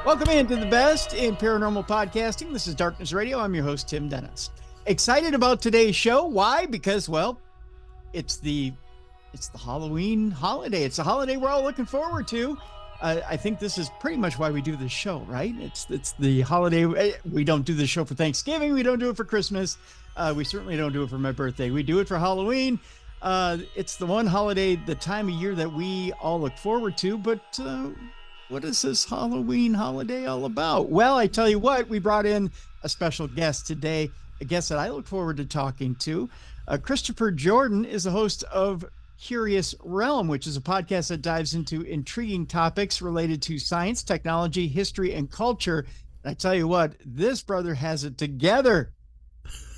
Welcome into the best in paranormal podcasting. This is Darkness Radio. I'm your host, Tim Dennis. Excited about today's show. Why? Because, well, it's the Halloween holiday. It's a holiday we're all looking forward to. I think this is pretty much why we do this show, right? It's the holiday. We don't do this show for Thanksgiving. We don't do it for Christmas. We certainly don't do it for my birthday. We do it for Halloween. It's the one holiday, the time of year that we all look forward to. But what is this Halloween holiday all about? Well, I tell you what, we brought in a special guest today, a guest that I look forward to talking to. Christopher Jordan is the host of curiousrealm, which is a podcast that dives into intriguing topics related to science, technology, history, and culture. And I tell you what, this brother has it together.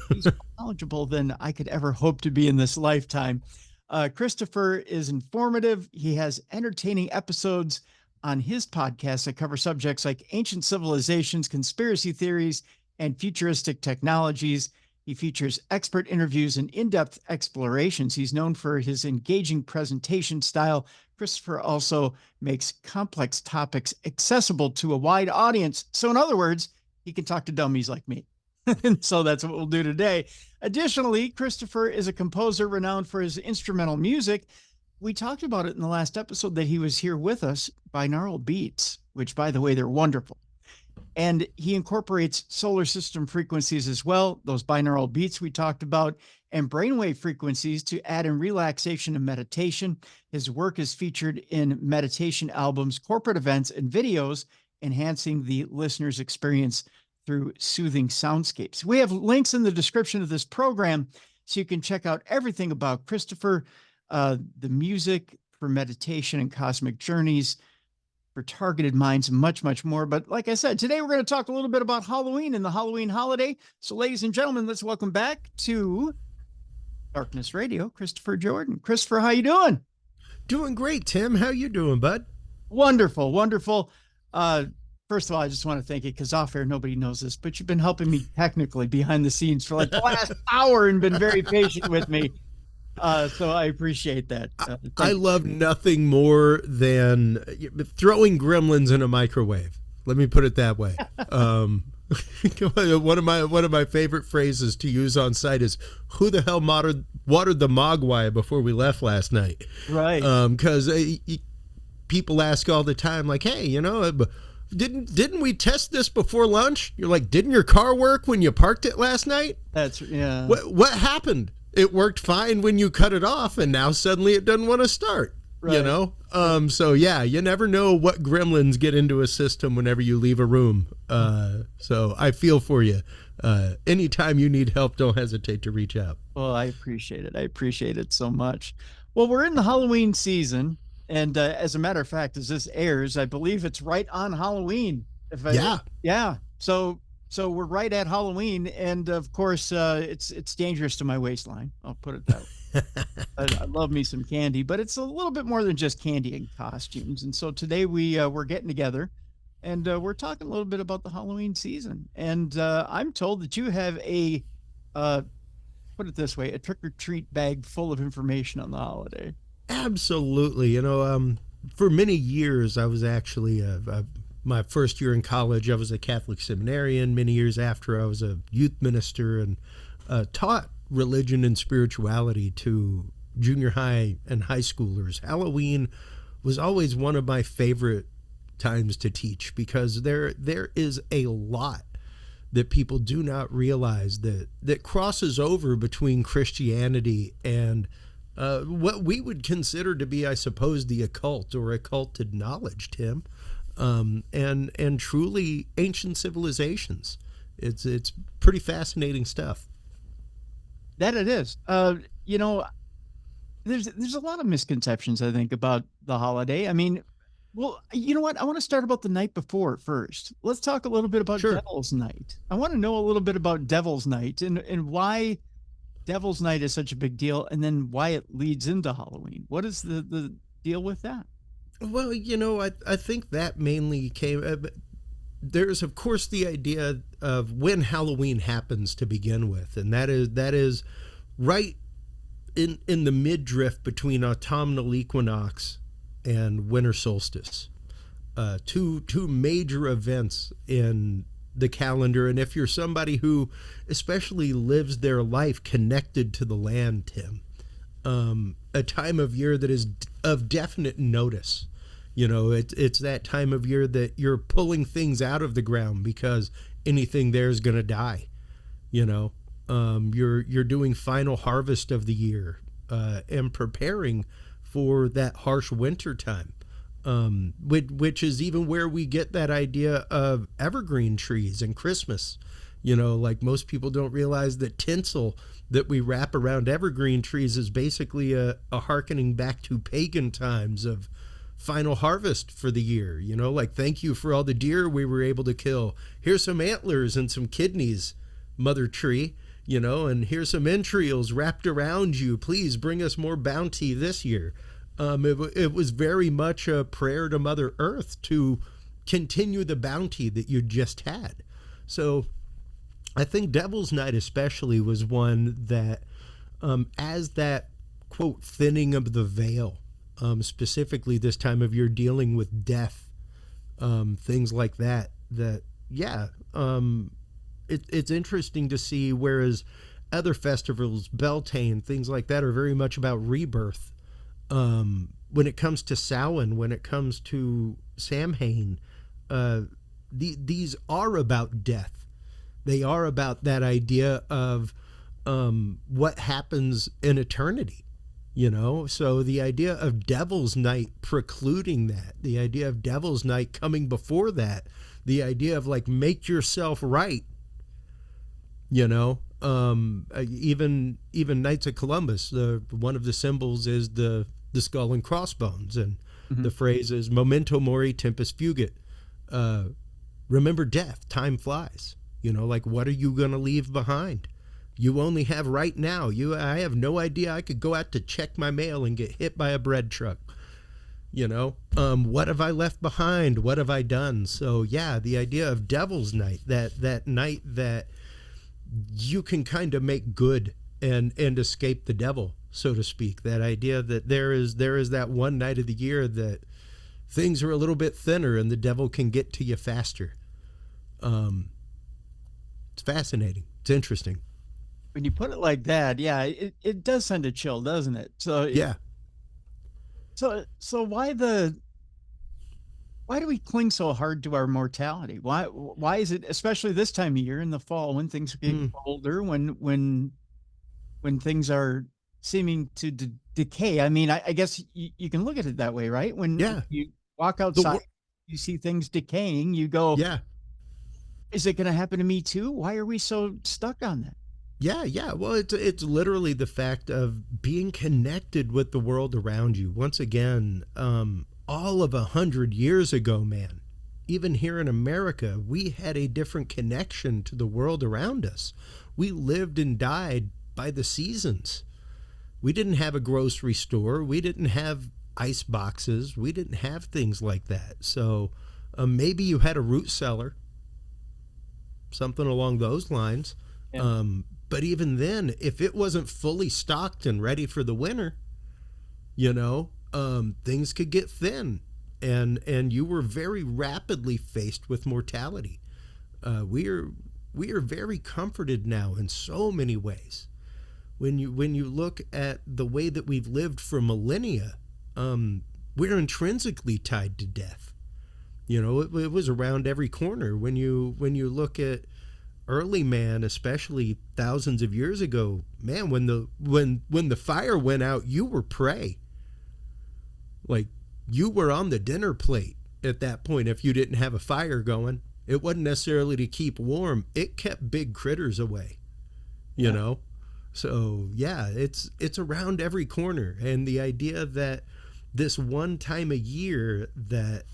He's more knowledgeable than I could ever hope to be in this lifetime. Christopher is informative. He has entertaining episodes on his podcast that cover subjects like ancient civilizations, conspiracy theories, and futuristic technologies. He features expert interviews and in-depth explorations. He's known for his engaging presentation style. Christopher also makes complex topics accessible to a wide audience. So in other words, he can talk to dummies like me. And so that's what we'll do today. Additionally, Christopher is a composer renowned for his instrumental music. We talked about it in the last episode that he was here with us, binauralbeats, which, by the way, they're wonderful. And he incorporates solar system frequencies as well, those binaural beats we talked about, and brainwave frequencies to add in relaxation and meditation. His work is featured in meditation albums, corporate events, and videos, enhancing the listener's experience through soothing soundscapes. We have links in the description of this program so you can check out everything about Christopher, the music for meditation and cosmic journeys, for targeted minds, and much, much more. But like I said, today we're going to talk a little bit about Halloween and the Halloween holiday. So ladies and gentlemen, let's welcome back to Darkness Radio, Christopher Jordan. Christopher, how you doing? Doing great, Tim. How you doing, bud? Wonderful, wonderful. First of all, I just want to thank you because off air, nobody knows this, but you've been helping me technically behind the scenes for like the last hour and been very patient with me. So I appreciate that. I love nothing more than throwing gremlins in a microwave. Let me put it that way. One of my favorite phrases to use on site is, "Who the hell watered the mogwai before we left last night?" Right. Because people ask all the time, like, "Hey, didn't we test this before lunch?" You're like, "Didn't your car work when you parked it last night?" Yeah. What happened? It worked fine when you cut it off, and now suddenly it doesn't want to start. Right. So yeah, you never know what gremlins get into a system whenever you leave a room. So I feel for you. Anytime you need help, don't hesitate to reach out. Well, I appreciate it. I appreciate it so much. Well, we're in the Halloween season, and as a matter of fact, as this airs, I believe it's right on Halloween. Yeah. So we're right at Halloween, and of course, it's dangerous to my waistline. I'll put it that way. I love me some candy, but it's a little bit more than just candy and costumes. And so today we're getting together, and we're talking a little bit about the Halloween season. And I'm told that you have put it this way, a trick-or-treat bag full of information on the holiday. Absolutely. For many years, I was actually my first year in college, I was a Catholic seminarian. Many years after, I was a youth minister and taught religion and spirituality to junior high and high schoolers. Halloween was always one of my favorite times to teach because there is a lot that people do not realize that crosses over between Christianity and what we would consider to be, I suppose, the occult or occulted knowledge, Tim. And truly ancient civilizations. It's pretty fascinating stuff. That it is. There's a lot of misconceptions, I think, about the holiday. I mean, well, you know what? I want to start about the night before first. Let's talk a little bit about Devil's Night. I want to know a little bit about Devil's Night and why Devil's Night is such a big deal, and then why it leads into Halloween. What is the deal with that? Well, I think that mainly came. There's, of course, the idea of when Halloween happens to begin with, and that is right in the midriff between autumnal equinox and winter solstice. two major events in the calendar. And if you're somebody who especially lives their life connected to the land, Tim, a time of year that is of definite notice. You know, it's that time of year that you're pulling things out of the ground because anything there is going to die. You know, you're doing final harvest of the year and preparing for that harsh winter time, which is even where we get that idea of evergreen trees and Christmas. You know, like most people don't realize that tinsel that we wrap around evergreen trees is basically a hearkening back to pagan times of final harvest for the year. You know, like, thank you for all the deer we were able to kill. Here's some antlers and some kidneys, mother tree, you know, and here's some entrails wrapped around you. Please bring us more bounty this year. It was very much a prayer to Mother Earth to continue the bounty that you just had. So I think Devil's Night especially was one that, as that, quote, thinning of the veil, specifically this time of year dealing with death, things like that, it's interesting to see, whereas other festivals, Beltane, things like that, are very much about rebirth. When it comes to Samhain, when it comes to Samhain, these are about death. They are about that idea of what happens in eternity, you know? So the idea of Devil's Night precluding that, the idea of Devil's Night coming before that, the idea of, like, make yourself right, you know? Even Knights of Columbus, one of the symbols is the skull and crossbones, and the phrase is memento mori tempus fugit. Remember death, time flies. You know, like, what are you going to leave behind? You only have right now. I have no idea. I could go out to check my mail and get hit by a bread truck. You know, what have I left behind? What have I done? So yeah, the idea of Devil's Night, that night that you can kind of make good and escape the devil, so to speak. That idea that there is that one night of the year that things are a little bit thinner and the devil can get to you faster. It's fascinating. It's interesting. When you put it like that, yeah, it does send a chill, doesn't it? So yeah. So why do we cling so hard to our mortality? Why is it, especially this time of year in the fall, when things get colder, when things are seeming to decay? I mean, I guess you can look at it that way, right? When you walk outside, you see things decaying, you go, yeah, is it going to happen to me too? Why are we so stuck on that? Yeah. Well, it's literally the fact of being connected with the world around you. Once again, all of 100 years ago, man, even here in America, we had a different connection to the world around us. We lived and died by the seasons. We didn't have a grocery store. We didn't have ice boxes. We didn't have things like that. So maybe you had a root cellar, something along those lines. Yeah. But even then, if it wasn't fully stocked and ready for the winter, you know, things could get thin, and you were very rapidly faced with mortality. We are very comforted now in so many ways. When you look at the way that we've lived for millennia, we're intrinsically tied to death. You know, it was around every corner. When you look at early man, especially thousands of years ago, man, when the fire went out, you were prey. Like, you were on the dinner plate at that point. If you didn't have a fire going, it wasn't necessarily to keep warm. It kept big critters away, you know? So yeah, it's around every corner. And the idea that this one time a year that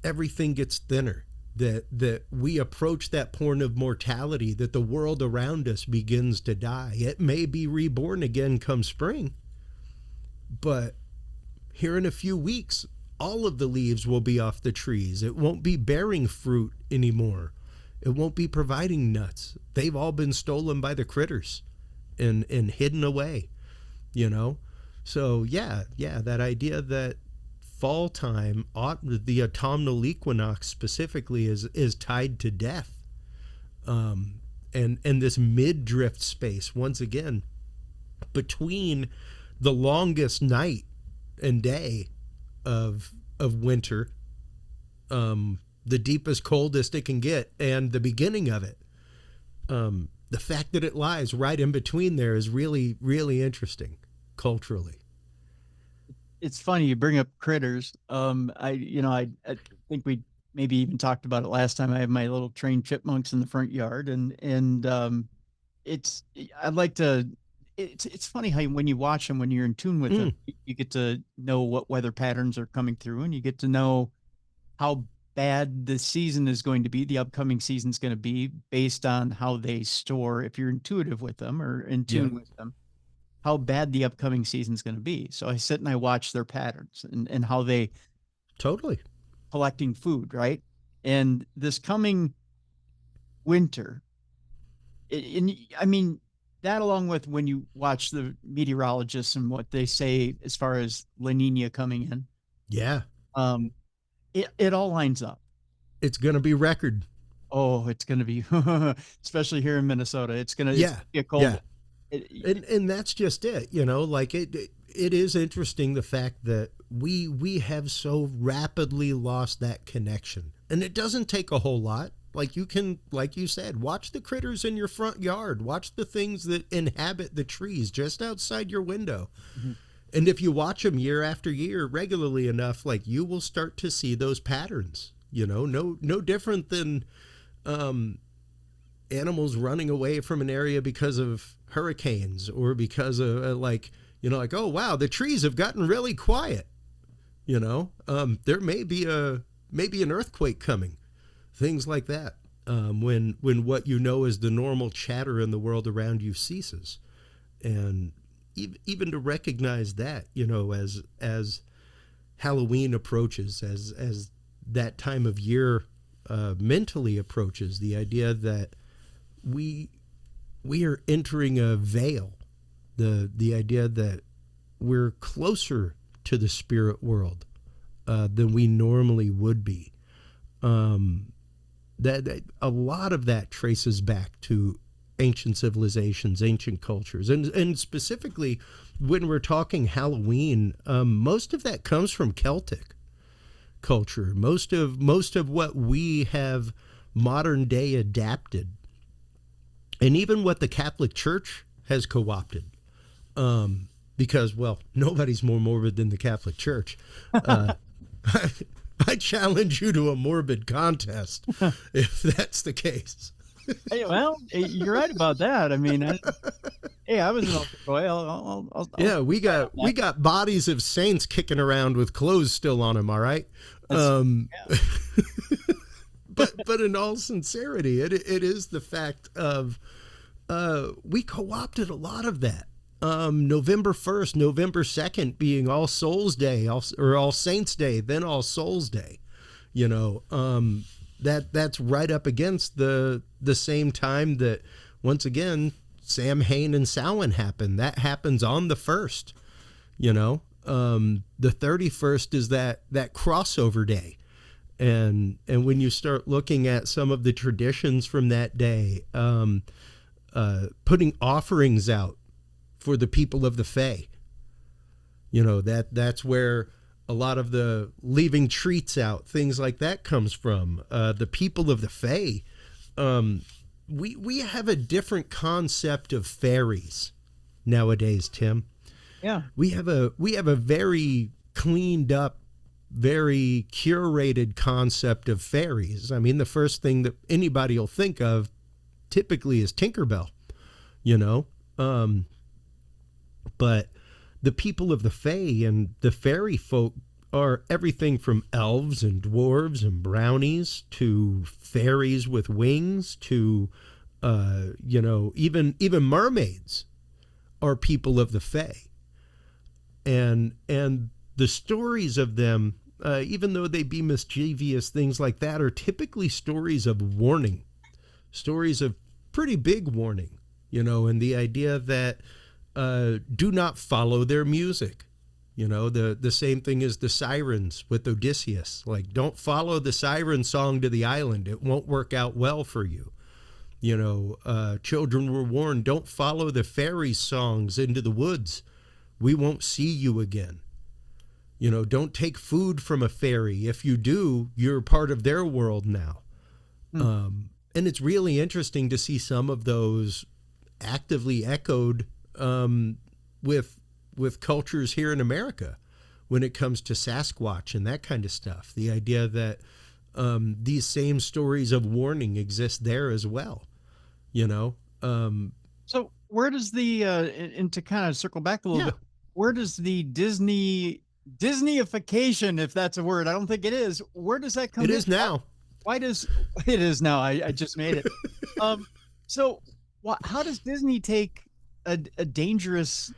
everything gets thinner, that we approach that point of mortality, that the world around us begins to die. It may be reborn again come spring, but here in a few weeks, all of the leaves will be off the trees. It won't be bearing fruit anymore. It won't be providing nuts. They've all been stolen by the critters and hidden away, you know? So yeah, that idea that fall time, the autumnal equinox specifically, is tied to death. And this mid-drift space, once again, between the longest night and day of winter, the deepest, coldest it can get, and the beginning of it. The fact that it lies right in between there is really, really interesting culturally. It's funny you bring up critters. I think we maybe even talked about it last time. I have my little trained chipmunks in the front yard, and it's funny how when you watch them, when you're in tune with them, you get to know what weather patterns are coming through, and you get to know how bad the season is going to be, the upcoming season's going to be, based on how they store, if you're intuitive with them or in tune with them, how bad the upcoming season's going to be. So I sit and I watch their patterns and how they collecting food, right? And this coming winter, I mean, that along with when you watch the meteorologists and what they say as far as La Nina coming in. Yeah. It all lines up. It's going to be record. Oh, it's going to be, especially here in Minnesota. It's going to get cold. Yeah. And that's just it, like it is interesting, the fact that we have so rapidly lost that connection. And it doesn't take a whole lot. Like you can, like you said, watch the critters in your front yard, watch the things that inhabit the trees just outside your window. Mm-hmm. And if you watch them year after year regularly enough, like you will start to see those patterns, no different than animals running away from an area because of hurricanes or because of oh, wow, the trees have gotten really quiet. There may be an earthquake coming, things like that. When what is the normal chatter in the world around you ceases. And even to recognize that, as Halloween approaches, as that time of year mentally approaches, the idea that we are entering a veil, the idea that we're closer to the spirit world than we normally would be. That a lot of that traces back to ancient civilizations, ancient cultures, and specifically when we're talking Halloween, most of that comes from Celtic culture. Most of what we have modern day adapted, and even what the Catholic Church has co-opted, because, well, nobody's more morbid than the Catholic Church. I challenge you to a morbid contest if that's the case. Hey, well, you're right about that. I mean, I was an altar boy. I'll we got bodies of saints kicking around with clothes still on them. All right. But in all sincerity, it is the fact of we co-opted a lot of that. November 1st, November 2nd being All Souls Day, or All Saints Day, then All Souls Day. That's right up against the same time that, once again, Samhain and Samhain happen. That happens on the 1st. The 31st is that crossover day. And when you start looking at some of the traditions from that day, putting offerings out for the people of the Fae, that's where a lot of the leaving treats out, things like that comes from. The people of the Fae, we have a different concept of fairies nowadays, Tim. Yeah. We have a very cleaned up, very curated concept of fairies. I mean, the first thing that anybody will think of typically is Tinkerbell, but the people of the Fae and the fairy folk are everything from elves and dwarves and brownies to fairies with wings to, even mermaids are people of the Fae. And the stories of them, even though they be mischievous, things like that, are typically stories of warning, stories of pretty big warning, and the idea that do not follow their music, You know, the same thing as the sirens with Odysseus. Like, don't follow the siren song to the island. It won't work out well for you. You know, children were warned, don't follow the fairy songs into the woods. We won't see you again. You know, don't take food from a fairy. If you do, you're part of their world now. And it's really interesting to see some of those actively echoed with cultures here in America when it comes to Sasquatch and that kind of stuff. The idea that these same stories of warning exist there as well, you know. So where does the and to kind of circle back a little bit, where does the Disneyification, if that's a word, I don't think it is, where does that come in? It is now. Why does it is now? I just made it. So how does Disney take a dangerous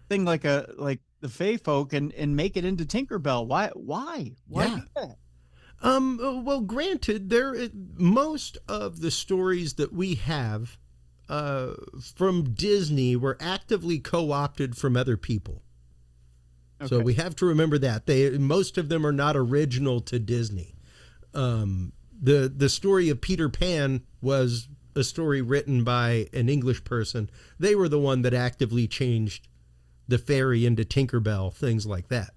thing like the Fae folk and make it into Tinkerbell? Why do that? Well, granted, most of the stories that we have from Disney were actively co-opted from other people. Okay. So we have to remember that most of them are not original to Disney. The story of Peter Pan was a story written by an English person. They were the one that actively changed the fairy into Tinkerbell, things like that.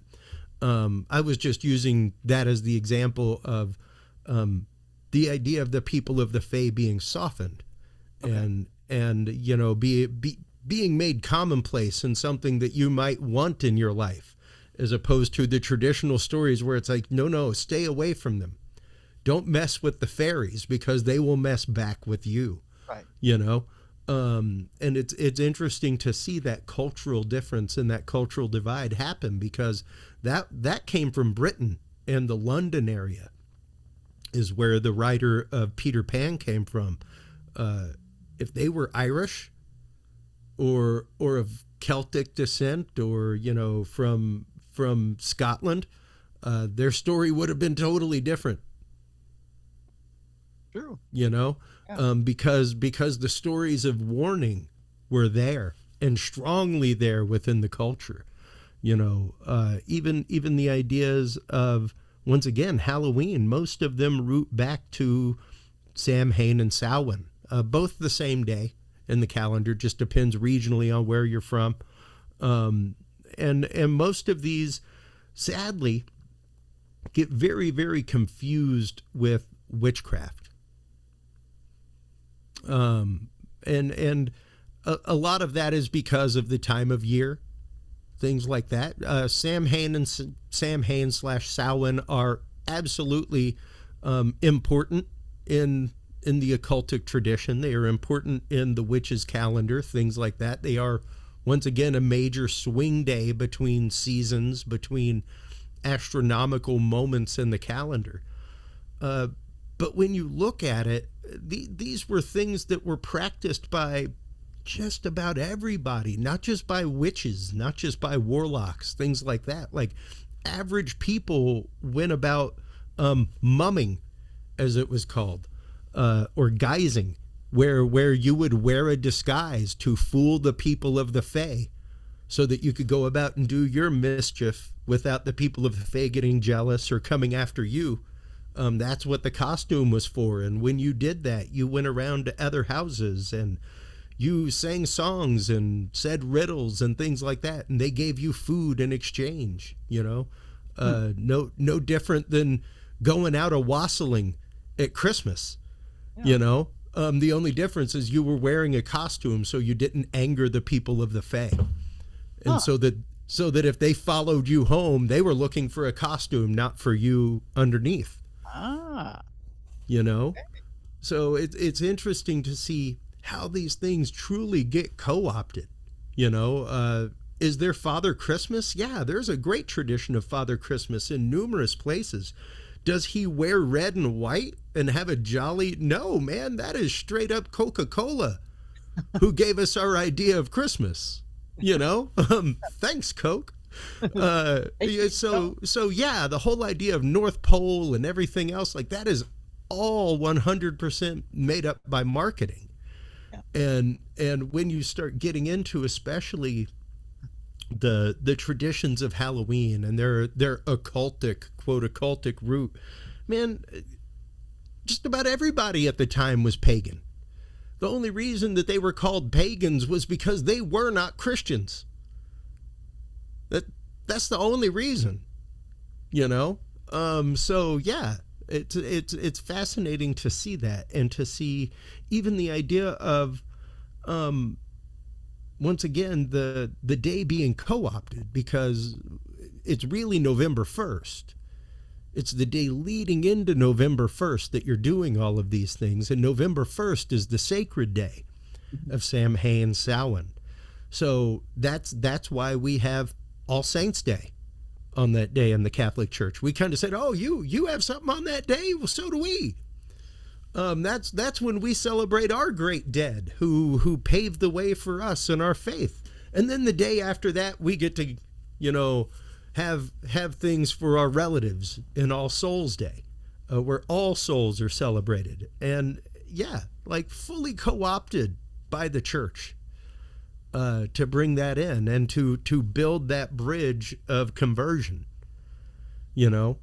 I was just using that as the example of the idea of the people of the Fae being softened, okay, and you know, being made commonplace and something that you might want in your life, as opposed to the traditional stories where it's like, no, stay away from them. Don't mess with the fairies because they will mess back with you. Right. You know? And it's interesting to see that cultural difference and that cultural divide happen, because that came from Britain, and the London area is where the writer of Peter Pan came from. If they were Irish or of Celtic descent, or, you know, from Scotland, their story would have been totally different. True. You know, because the stories of warning were there and strongly there within the culture. You know, even the ideas of, once again, Halloween, most of them root back to Samhain and Samhain, both the same day in the calendar, just depends regionally on where you're from. And most of these, sadly, get very, very confused with witchcraft. And a lot of that is because of the time of year, things like that. Samhain and Samhain/Samhain are absolutely important in the occultic tradition. They are important in the witches' calendar, things like that. They are, once again, a major swing day between seasons, between astronomical moments in the calendar. But when you look at it, these were things that were practiced by just about everybody, not just by witches, not just by warlocks, things like that. Like, average people went about mumming, as it was called, or guising, where you would wear a disguise to fool the people of the Fae, so that you could go about and do your mischief without the people of the Fae getting jealous or coming after you. That's what the costume was for. And when you did that, you went around to other houses and you sang songs and said riddles and things like that. And they gave you food in exchange, you know. No different than going out a wassailing at Christmas, you know. The only difference is you were wearing a costume so you didn't anger the people of the Fae. And so that if they followed you home, they were looking for a costume, not for you underneath. You know? Okay. So it's interesting to see how these things truly get co-opted. You know, is there Father Christmas? Yeah, there's a great tradition of Father Christmas in numerous places. Does he wear red and white and have a jolly? No, man, that is straight up Coca-Cola, who gave us our idea of Christmas. You know, thanks, Coke. So yeah, the whole idea of North Pole and everything else like that is all 100% made up by marketing. Yeah. And when you start getting into especially the traditions of Halloween and their occultic, quote, occultic root, man, just about everybody at the time was pagan. The only reason that they were called pagans was because they were not Christians. That's the only reason, you know? So yeah, it's fascinating to see that, and to see even the idea of, once again, the day being co-opted, because it's really November 1st. It's the day leading into November 1st that you're doing all of these things. And November 1st is the sacred day of Samhain, Samhain. So that's why we have All Saints Day on that day in the Catholic Church. We kind of said, oh, you have something on that day? Well, so do we. That's when we celebrate our great dead who paved the way for us in our faith. And then the day after that, we get to, you know, have things for our relatives in All Souls Day, where all souls are celebrated. And yeah, like fully co-opted by the church to bring that in and to build that bridge of conversion, you know.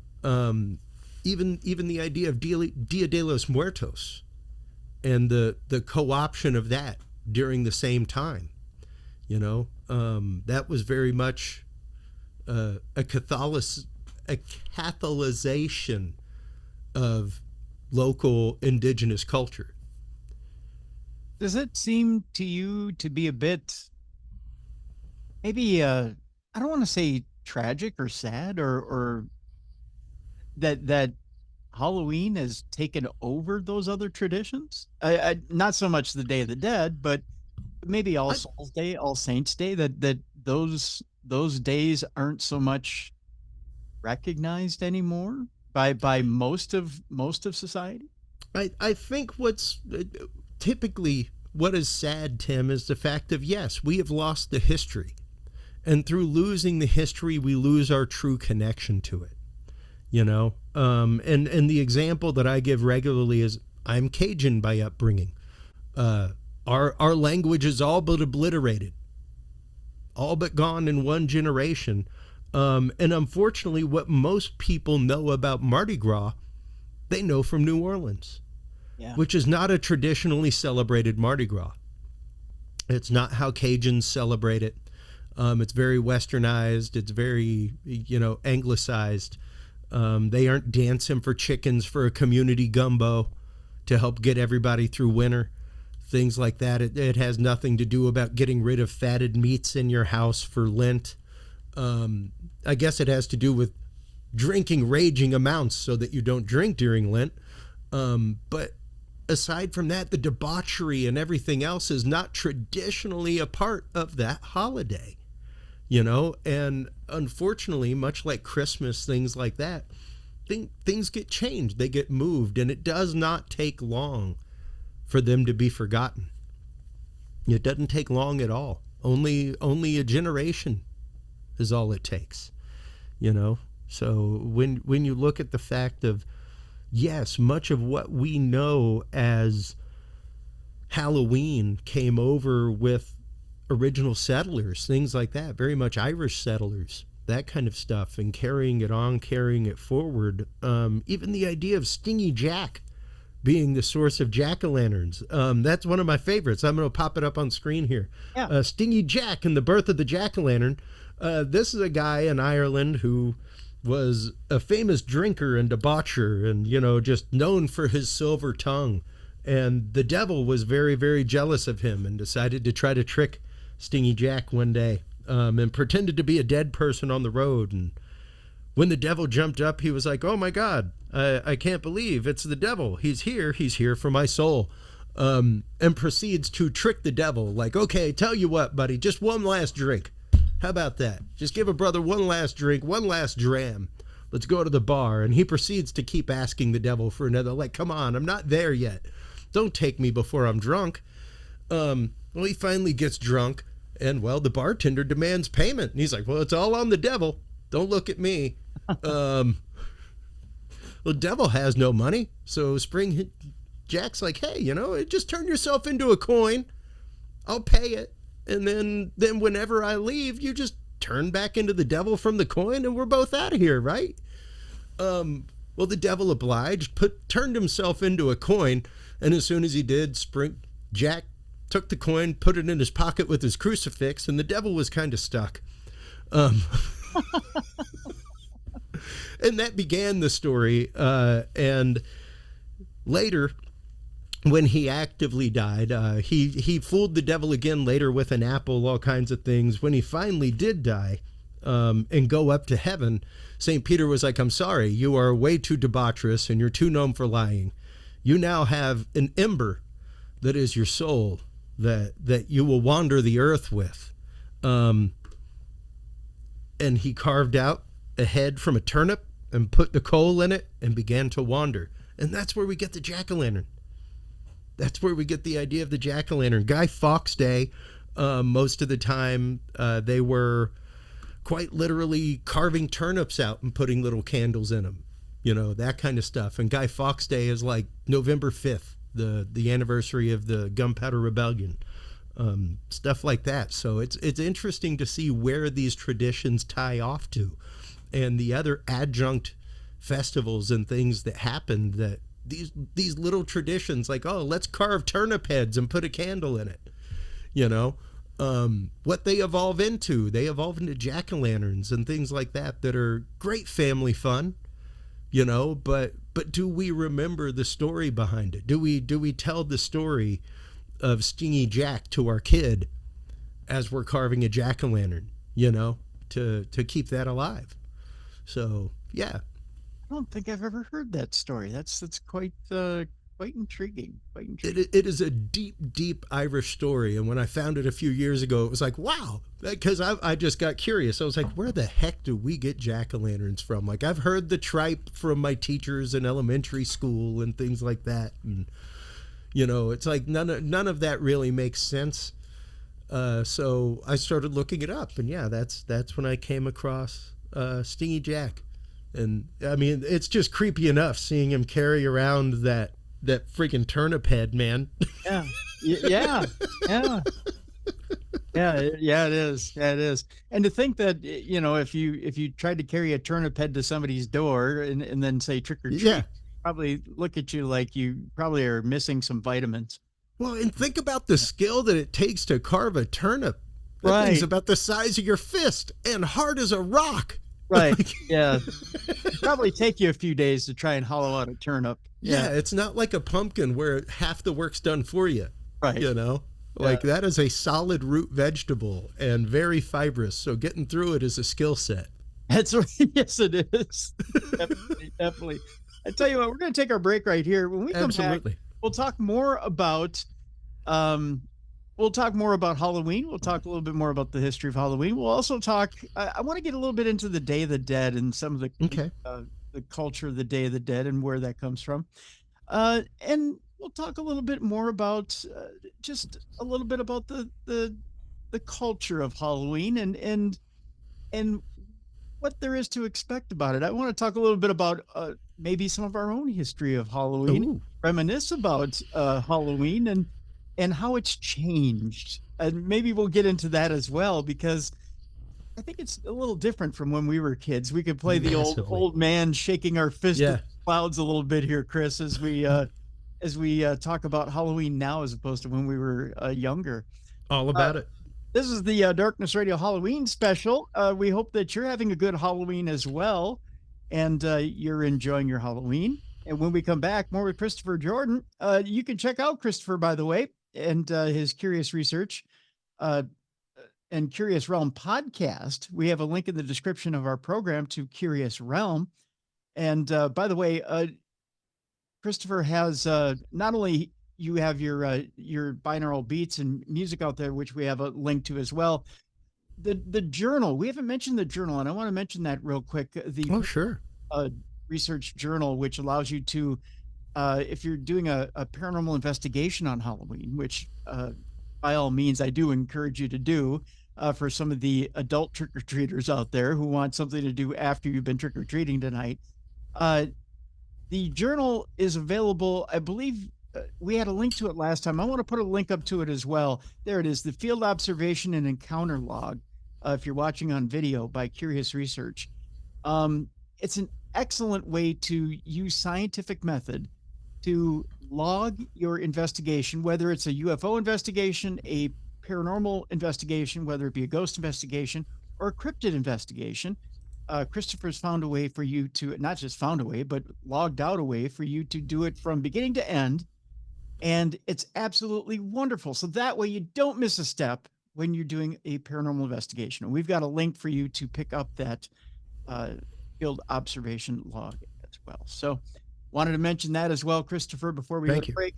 Even the idea of Dia de los Muertos and the co-option of that during the same time, you know, that was very much a Catholicization of local indigenous culture. Does it seem to you to be a bit, maybe, I don't want to say tragic or sad, or that Halloween has taken over those other traditions? Not so much the Day of the Dead, but maybe All Souls Day, All Saints Day, that those days aren't so much recognized anymore by most of society? I think what's typically what is sad, Tim, is the fact of, yes, we have lost the history, and through losing the history, we lose our true connection to it. You know, and the example that I give regularly is I'm Cajun by upbringing. Our language is all but obliterated, all but gone in one generation. And unfortunately, what most people know about Mardi Gras, they know from New Orleans, which is not a traditionally celebrated Mardi Gras. It's not how Cajuns celebrate it. It's very westernized. It's very, you know, anglicized. They aren't dancing for chickens for a community gumbo to help get everybody through winter, things like that. It has nothing to do about getting rid of fatted meats in your house for Lent. I guess it has to do with drinking raging amounts so that you don't drink during Lent. But aside from that, the debauchery and everything else is not traditionally a part of that holiday. You know, and unfortunately, much like Christmas, things like that, things get changed, they get moved, and it does not take long for them to be forgotten. It doesn't take long at all. Only a generation is all it takes, you know. So when you look at the fact of, yes, much of what we know as Halloween came over with original settlers, things like that, very much Irish settlers, that kind of stuff, and carrying it on, carrying it forward. Even the idea of Stingy Jack being the source of jack-o'-lanterns. That's one of my favorites. I'm going to pop it up on screen here. Yeah. Stingy Jack and the birth of the jack-o'-lantern. This is a guy in Ireland who was a famous drinker and debaucher and, you know, just known for his silver tongue. And the devil was very, very jealous of him and decided to try to trick Stingy Jack one day, and pretended to be a dead person on the road. And when the devil jumped up, he was like, oh my God, I can't believe it's the devil. He's here for my soul. And proceeds to trick the devil, like, okay, tell you what, buddy, just one last drink. How about that? Just give a brother one last drink, one last dram. Let's go to the bar. And he proceeds to keep asking the devil for another, like, come on, I'm not there yet. Don't take me before I'm drunk. Well, he finally gets drunk, and, well, the bartender demands payment. And he's like, well, it's all on the devil. Don't look at me. Well, the devil has no money. So Jack's like, hey, you know, just turn yourself into a coin. I'll pay it. And then whenever I leave, you just turn back into the devil from the coin and we're both out of here, right? Well, the devil obliged, turned himself into a coin, and as soon as he did, Jack took the coin, put it in his pocket with his crucifix, and the devil was kind of stuck. And that began the story. And later, when he actively died, he fooled the devil again later with an apple, all kinds of things. When he finally did die and go up to heaven, St. Peter was like, I'm sorry, you are way too debaucherous and you're too known for lying. You now have an ember that is your soul that you will wander the earth with. And he carved out a head from a turnip and put the coal in it and began to wander. And that's where we get the jack-o'-lantern. That's where we get the idea of the jack-o'-lantern. Guy Fawksday, most of the time, they were quite literally carving turnips out and putting little candles in them. You know, that kind of stuff. And Guy Fawkes Day is like November 5th, the anniversary of the Gunpowder Rebellion. Stuff like that. So it's interesting to see where these traditions tie off to, and the other adjunct festivals and things that happen, that these little traditions, like, oh, let's carve turnip heads and put a candle in it. You know, what they evolve into jack-o'-lanterns and things like that are great family fun. You know, but do we remember the story behind it? Do we tell the story of Stingy Jack to our kid as we're carving a jack-o'-lantern, you know, to keep that alive? So, yeah. I don't think I've ever heard that story. That's quite intriguing. It is a deep Irish story. And when I found it a few years ago, it was like, wow, because I just got curious. I was like, where the heck do we get jack-o'-lanterns from? Like, I've heard the tripe from my teachers in elementary school and things like that. And, you know, it's like none of that really makes sense. So I started looking it up, and yeah, that's when I came across Stingy Jack. And I mean, it's just creepy enough seeing him carry around that freaking turnip head, man. Yeah. It is. And to think that, you know, if you tried to carry a turnip head to somebody's door and then say trick or treat, yeah, probably look at you like you probably are missing some vitamins. Well, and think about the skill that it takes to carve a turnip. That thing's about the size of your fist and hard as a rock. Right. Yeah. It'd probably take you a few days to try and hollow out a turnip. Yeah. It's not like a pumpkin where half the work's done for you. Right. You know, like that is a solid root vegetable and very fibrous. So getting through it is a skill set. That's right. Yes, it is. Definitely. I tell you what, we're going to take our break right here. When we come back, we'll talk more about Halloween. We'll talk a little bit more about the history of Halloween. We'll also talk, I want to get a little bit into the Day of the Dead and some of the culture of the Day of the Dead and where that comes from. And we'll talk a little bit more about just a little bit about the culture of Halloween and what there is to expect about it. I want to talk a little bit about maybe some of our own history of Halloween, reminisce about Halloween and how it's changed. And maybe we'll get into that as well, because I think it's a little different from when we were kids. We could play the old man shaking our fist at the clouds a little bit here, Chris, as we talk about Halloween now as opposed to when we were younger. All about it. This is the Darkness Radio Halloween special. We hope that you're having a good Halloween as well, and you're enjoying your Halloween. And when we come back, more with Christopher Jordan. You can check out Christopher, by the way, and his Curious Research and Curious Realm podcast. We have a link in the description of our program to Curious Realm. And by the way, Christopher has not only you have your binaural beats and music out there, which we have a link to as well. The journal, we haven't mentioned the journal, and I want to mention that real quick. Research journal, which allows you to, if you're doing a paranormal investigation on Halloween, which by all means I do encourage you to do, for some of the adult trick-or-treaters out there who want something to do after you've been trick-or-treating tonight. The journal is available, I believe. We had a link to it last time. I want to put a link up to it as well. There it is, the Field Observation and Encounter Log. if you're watching on video by Curious Research. It's an excellent way to use scientific method to log your investigation, whether it's a UFO investigation, a paranormal investigation, whether it be a ghost investigation or a cryptid investigation. Christopher's found a way for you to, not just found a way, but logged out a way for you to do it from beginning to end. And it's absolutely wonderful. So that way you don't miss a step when you're doing a paranormal investigation. And we've got a link for you to pick up that field observation log as well. So wanted to mention that as well, Christopher, before we go to break.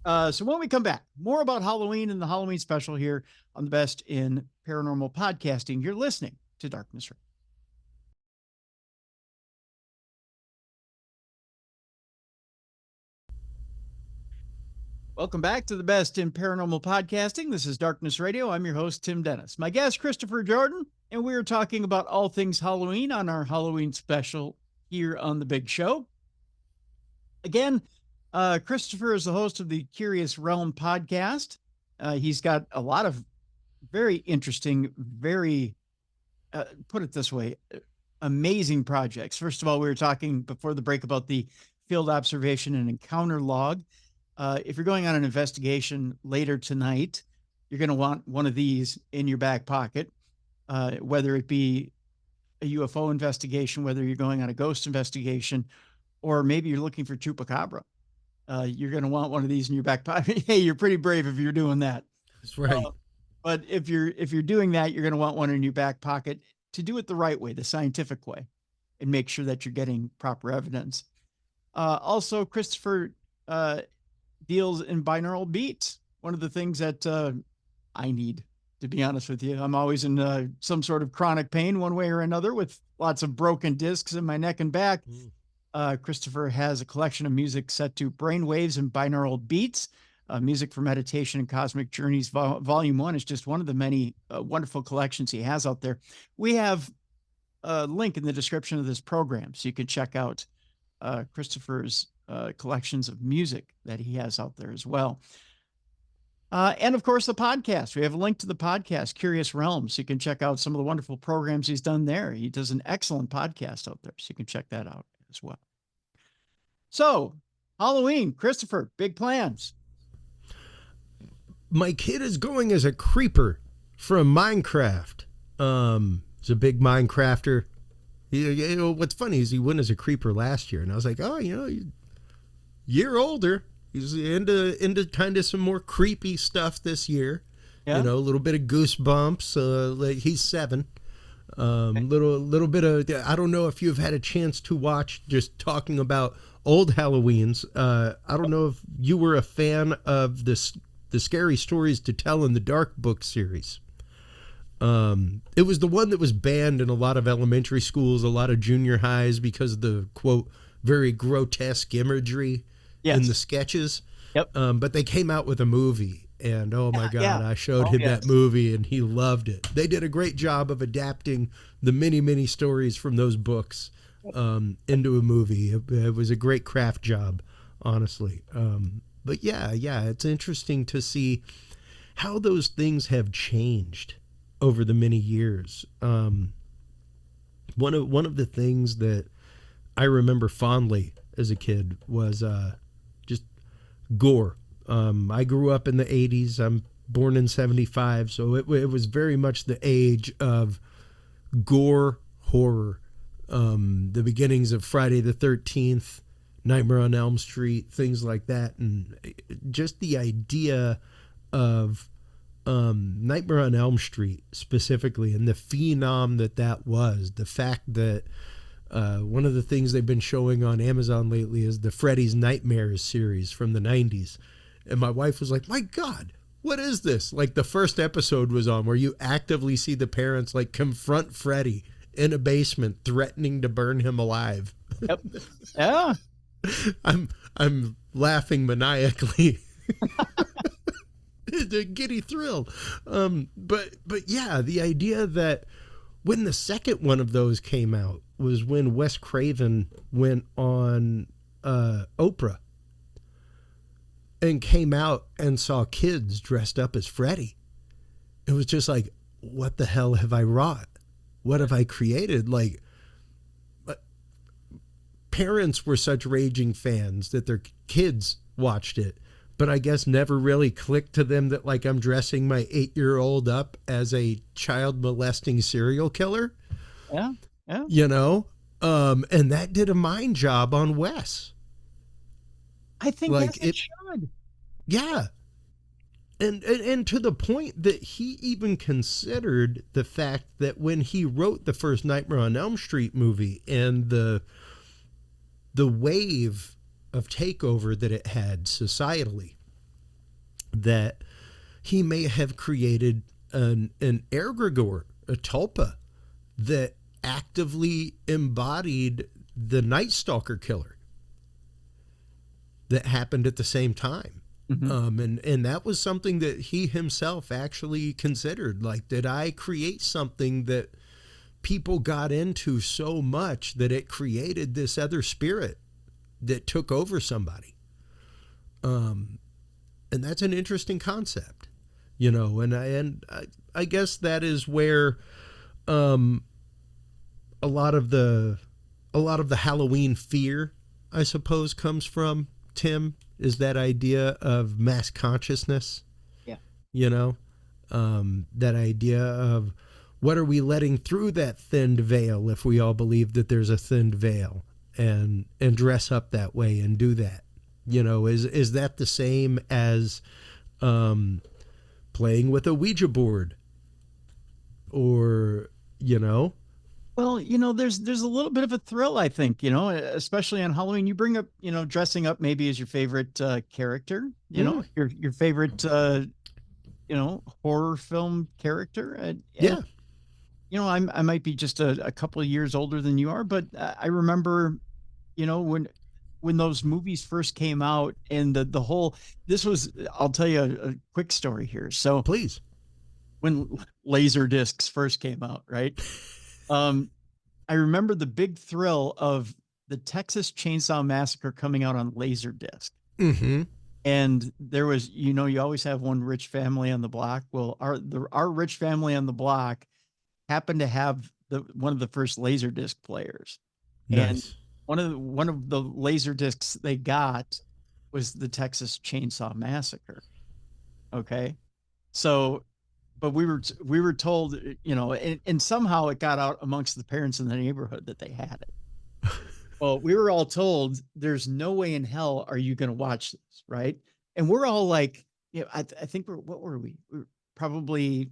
So when we come back, more about Halloween and the Halloween special here on the Best in Paranormal Podcasting. You're listening to Darkness Radio. Welcome back to the Best in Paranormal Podcasting. This is Darkness Radio. I'm your host, Tim Dennis. My guest, Christopher Jordan, and we're talking about all things Halloween on our Halloween special here on The Big Show. Again, Christopher is the host of the Curious Realm podcast. He's got a lot of very interesting, very, put it this way, amazing projects. First of all, we were talking before the break about the field observation and encounter log. If you're going on an investigation later tonight, you're going to want one of these in your back pocket, whether it be a UFO investigation, whether you're going on a ghost investigation, or maybe you're looking for chupacabra. You're going to want one of these in your back pocket. Hey, you're pretty brave if you're doing that. That's right. But if you're doing that, you're going to want one in your back pocket to do it the right way, the scientific way, and make sure that you're getting proper evidence. Also, Christopher deals in binaural beats. One of the things that I need, to be honest with you. I'm always in some sort of chronic pain one way or another with lots of broken discs in my neck and back. Christopher has a collection of music set to brainwaves and binaural beats. Music for Meditation and Cosmic Journeys, Volume 1 is just one of the many wonderful collections he has out there. We have a link in the description of this program, so you can check out Christopher's collections of music that he has out there as well. And of course, the podcast. We have a link to the podcast, Curious Realm, so you can check out some of the wonderful programs he's done there. He does an excellent podcast out there, so you can check that out as well. So, Halloween, Christopher, big plans. My kid is going as a creeper from Minecraft. He's a big Minecrafter. You know, what's funny is he went as a creeper last year, and I was like, oh, you know, year older. He's into kind of some more creepy stuff this year. Yeah. You know, a little bit of goosebumps. Like he's 7. Little bit of, I don't know if you've had a chance to watch, just talking about old Halloweens. I don't know if you were a fan of the Scary Stories to Tell in the Dark book series. It was the one that was banned in a lot of elementary schools, a lot of junior highs, because of the, quote, very grotesque imagery in the sketches. Yep. But they came out with a movie, and oh my God, I showed him that movie, and he loved it. They did a great job of adapting the many stories from those books into a movie. It was a great craft job, honestly. But yeah, it's interesting to see how those things have changed over the many years. One of the things that I remember fondly as a kid was just gore. I grew up in the 80s. I'm born in 75, so it was very much the age of gore horror. The beginnings of Friday the 13th, Nightmare on Elm Street, things like that, and just the idea of Nightmare on Elm Street specifically, and the phenom that was. The fact that one of the things they've been showing on Amazon lately is the Freddy's Nightmares series from the 90s. And my wife was like, my God, what is this? Like, the first episode was on where you actively see the parents like confront Freddy in a basement, threatening to burn him alive. Yep. Yeah. I'm laughing maniacally. It's a giddy thrill. But yeah, the idea that when the second one of those came out was when Wes Craven went on Oprah and came out and saw kids dressed up as Freddy. It was just like, what the hell have I wrought? What have I created? Like, parents were such raging fans that their kids watched it, but I guess never really clicked to them that, like, I'm dressing my 8-year-old up as a child molesting serial killer. Yeah. Yeah. You know? And that did a mind job on Wes. I think like it should. Yeah. And to the point that he even considered the fact that when he wrote the first Nightmare on Elm Street movie and the wave of takeover that it had societally, that he may have created an egregore, a tulpa, that actively embodied the Night Stalker killer that happened at the same time. Mm-hmm. And that was something that he himself actually considered. Like, did I create something that people got into so much that it created this other spirit that took over somebody? And that's an interesting concept, you know, and I guess that is where a lot of the Halloween fear, I suppose, comes from, Tim, is that idea of mass consciousness. Yeah. You know, that idea of what are we letting through that thinned veil if we all believe that there's a thinned veil, and dress up that way and do that. You know, is that the same as playing with a Ouija board? Or, you know? Well, you know, there's a little bit of a thrill, I think, you know, especially on Halloween. You bring up, you know, dressing up maybe as your favorite character, you know, your favorite, you know, horror film character. And, Yeah. you know, I might be just a couple of years older than you are, but I remember, you know, when those movies first came out, and the whole, this was, I'll tell you a quick story here. So Please. When laser discs first came out, right? I remember the big thrill of the Texas Chainsaw Massacre coming out on Laserdisc. Mm-hmm. And there was, you know, you always have one rich family on the block. Well, our rich family on the block happened to have one of the first Laserdisc players. Nice. And one of the Laserdiscs they got was the Texas Chainsaw Massacre. Okay. So, but we were told, you know, and somehow it got out amongst the parents in the neighborhood that they had it. Well, we were all told there's no way in hell are you going to watch this, right? And we're all like, you know, I think what were we? We were probably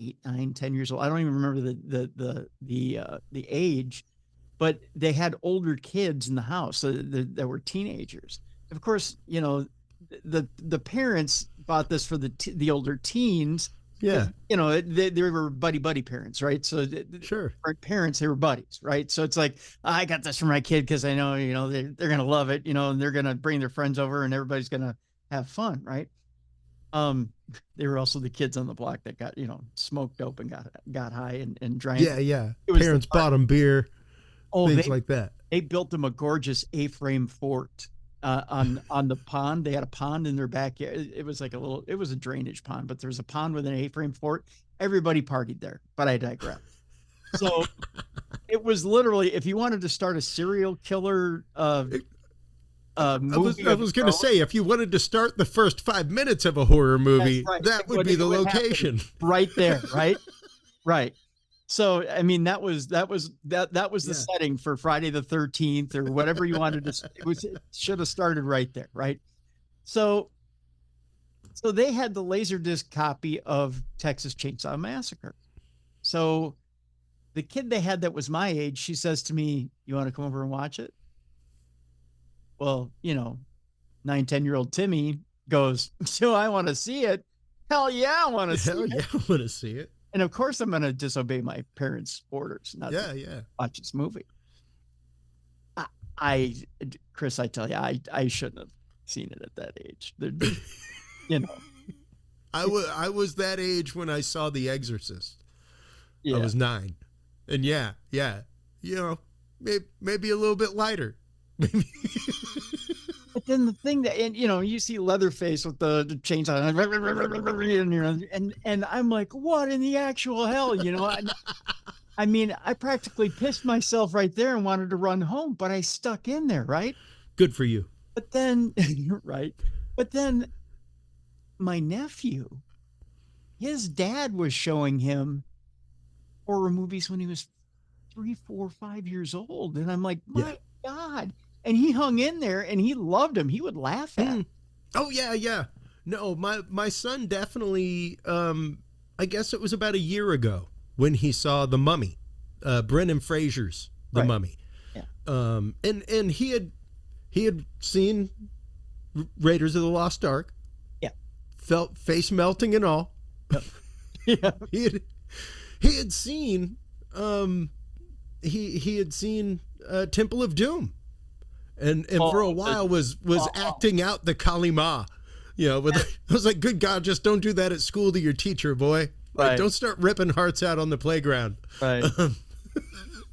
8, 9, 10 years old. I don't even remember the age, but they had older kids in the house, so that were teenagers. Of course, you know, the parents bought this for the older teens. Yeah. You know, they were buddy parents, right? So sure, parents, they were buddies, right? So it's like, I got this for my kid because I know, you know, they're going to love it, you know, and they're going to bring their friends over and everybody's going to have fun, right? They were also the kids on the block that got, you know, smoked dope and got high and drank. Yeah. Parents bought them beer, things like that. They built them a gorgeous A-frame fort. On the pond. They had a pond in their backyard. It was like it was a drainage pond, but there was a pond with an A-frame fort. Everybody partied there, but I digress. So it was literally, if you wanted to start a serial killer movie. I was going to say, if you wanted to start the first 5 minutes of a horror movie, right, that would be the location. Right there, right? Right. So, I mean, that was the setting for Friday the 13th or whatever you wanted to. It should have started right there, right? So they had the Laserdisc copy of Texas Chainsaw Massacre. So the kid they had that was my age, she says to me, "You want to come over and watch it?" Well, you know, 9, 10-year-old Timmy goes, "So I want to see it. Hell yeah, I want to see it. Hell yeah, I want to see it." And of course, I'm going to disobey my parents' orders, not to watch this movie. Chris, I tell you, I shouldn't have seen it at that age. You know, I was that age when I saw The Exorcist. Yeah. I was 9, and yeah, you know, maybe a little bit lighter. Maybe. But then the thing that, and you see Leatherface with the chainsaw, and I'm like, what in the actual hell, I mean, I practically pissed myself right there and wanted to run home, but I stuck in there, right? Good for you. But then, right. But then my nephew, his dad was showing him horror movies when he was 3, 4, 5 years old. And I'm like, my God. And he hung in there and he loved him. He would laugh at him. Oh, yeah. No, my son definitely, I guess it was about a year ago when he saw The Mummy, Brendan Fraser's The Mummy. Yeah. And he had seen Raiders of the Lost Ark. Yeah. Felt face melting and all. Yep. Yeah. He had seen he had seen Temple of Doom. And for a while was acting out the Kalima, I was like, good God, just don't do that at school to your teacher, boy. Like, don't start ripping hearts out on the playground. Right.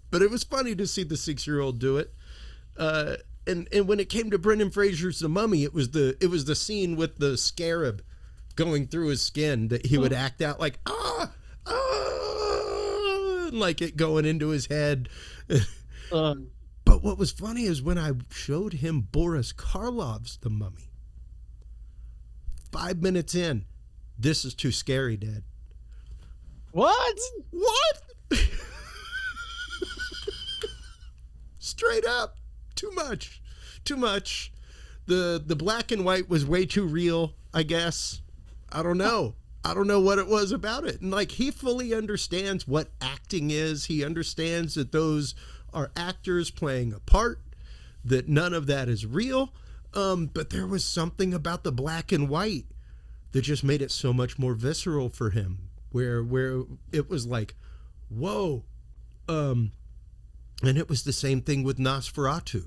But it was funny to see the 6-year-old do it. And when it came to Brendan Fraser's The Mummy, it was the scene with the scarab going through his skin that he would act out like, and like it going into his head. But what was funny is when I showed him Boris Karloff's The Mummy, 5 minutes in, this is too scary, Dad. What? Straight up. Too much. The black and white was way too real, I guess. I don't know what it was about it. And like, he fully understands what acting is. He understands that those are actors playing a part, that none of that is real. But there was something about the black and white that just made it so much more visceral for him, where it was like, whoa. And it was the same thing with Nosferatu.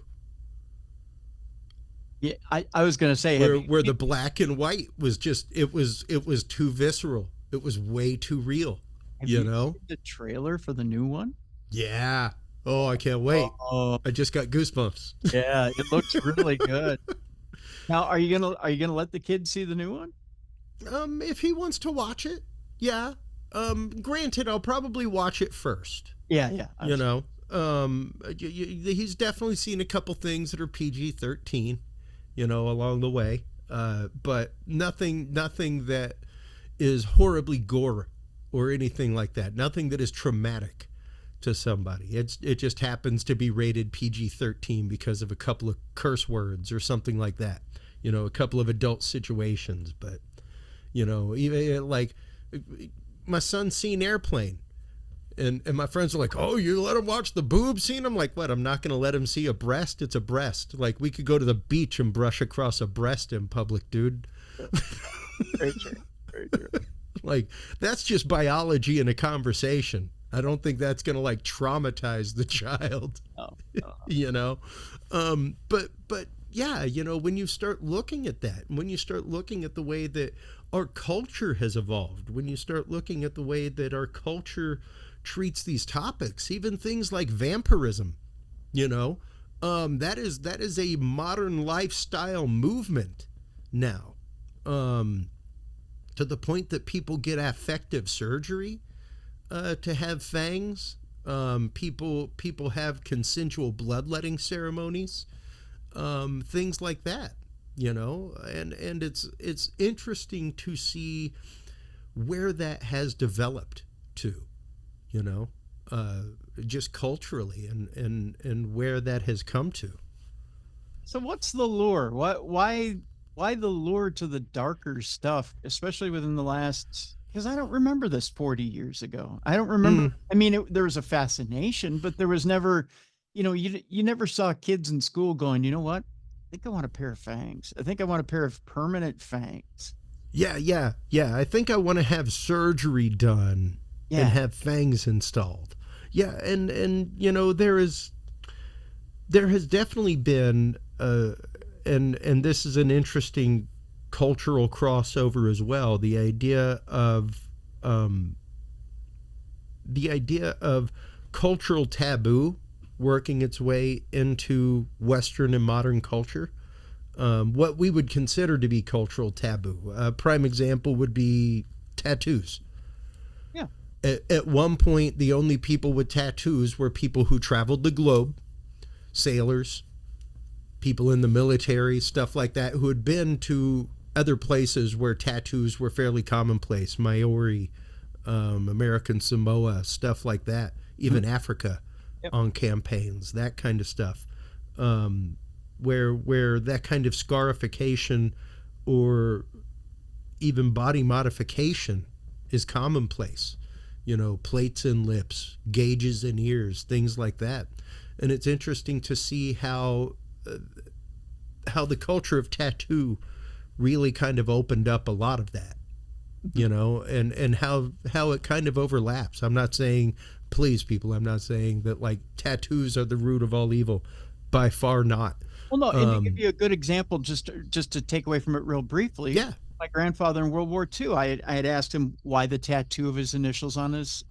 Yeah, I was going to say, where the black and white was just, it was too visceral. It was way too real, have you seen the trailer for the new one? Yeah. Oh, I can't wait. I just got goosebumps. Yeah, it looks really good. Now, are you gonna let the kids see the new one? If he wants to watch it, yeah. Granted, I'll probably watch it first. Yeah. He's definitely seen a couple things that are PG-13, along the way. But nothing that is horribly gore or anything like that. Nothing that is traumatic to somebody. It just happens to be rated PG-13 because of a couple of curse words or something like that. A couple of adult situations. But, even like my son's seen Airplane. And my friends are like, oh, you let him watch the boob scene? I'm like, what? I'm not going to let him see a breast? It's a breast. Like, we could go to the beach and brush across a breast in public, dude. Very true. Like, that's just biology in a conversation. I don't think that's going to like traumatize the child. No. But yeah, when you start looking at that, when you start looking at the way that our culture has evolved, when you start looking at the way that our culture treats these topics, even things like vampirism, that is a modern lifestyle movement now, to the point that people get affective surgery to have fangs. People have consensual bloodletting ceremonies, things like that, and it's interesting to see where that has developed to, just culturally and where that has come to. So what's the lure? Why the lure to the darker stuff, especially within the last, because I don't remember this 40 years ago. I don't remember. I mean, there was a fascination, but there was never, you never saw kids in school going, you know what? I think I want a pair of fangs. I think I want a pair of permanent fangs. Yeah. I think I want to have surgery done and have fangs installed. Yeah. And there has definitely been, and this is an interesting cultural crossover as well. The idea of cultural taboo working its way into Western and modern culture. what we would consider to be cultural taboo. A prime example would be tattoos. Yeah. At one point, the only people with tattoos were people who traveled the globe, sailors, people in the military, stuff like that, who had been to other places where tattoos were fairly commonplace. Maori, American Samoa, stuff like that. Even Africa, on campaigns, that kind of stuff. Where that kind of scarification or even body modification is commonplace. You know, plates in lips, gauges in ears, things like that. And it's interesting to see how the culture of tattoo really kind of opened up a lot of that, you know, and how it kind of overlaps. I'm not saying, please people, I'm not saying that like tattoos are the root of all evil. By far not. Well, no, and to give you a good example, just to take away from it real briefly. Yeah. My grandfather in World War II, I had asked him why the tattoo of his initials on his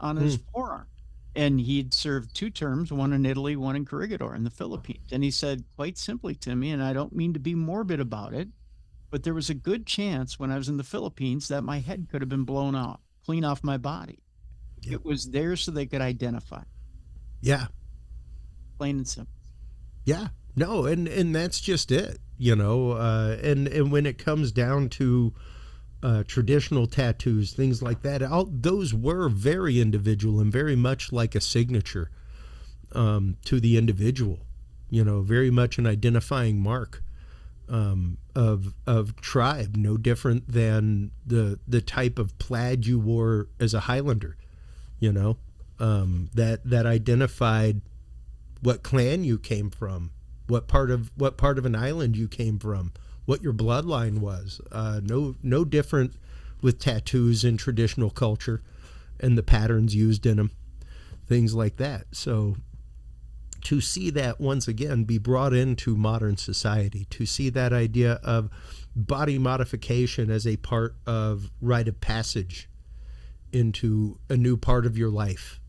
forearm. And he'd served 2 terms, one in Italy, one in Corregidor in the Philippines. And he said quite simply to me, and I don't mean to be morbid about it, but there was a good chance when I was in the Philippines that my head could have been blown off, clean off my body. Yep. It was there so they could identify. Yeah. Plain and simple. Yeah. No, and that's just it, you know, and when it comes down to traditional tattoos, things like that, those were very individual and very much like a signature to the individual, you know, very much an identifying mark of tribe, no different than the type of plaid you wore as a Highlander, you know, that identified what clan you came from, what part of an island you came from, what your bloodline was. No different with tattoos in traditional culture and the patterns used in them, things like that. So to see that once again be brought into modern society, to see that idea of body modification as a part of rite of passage into a new part of your life,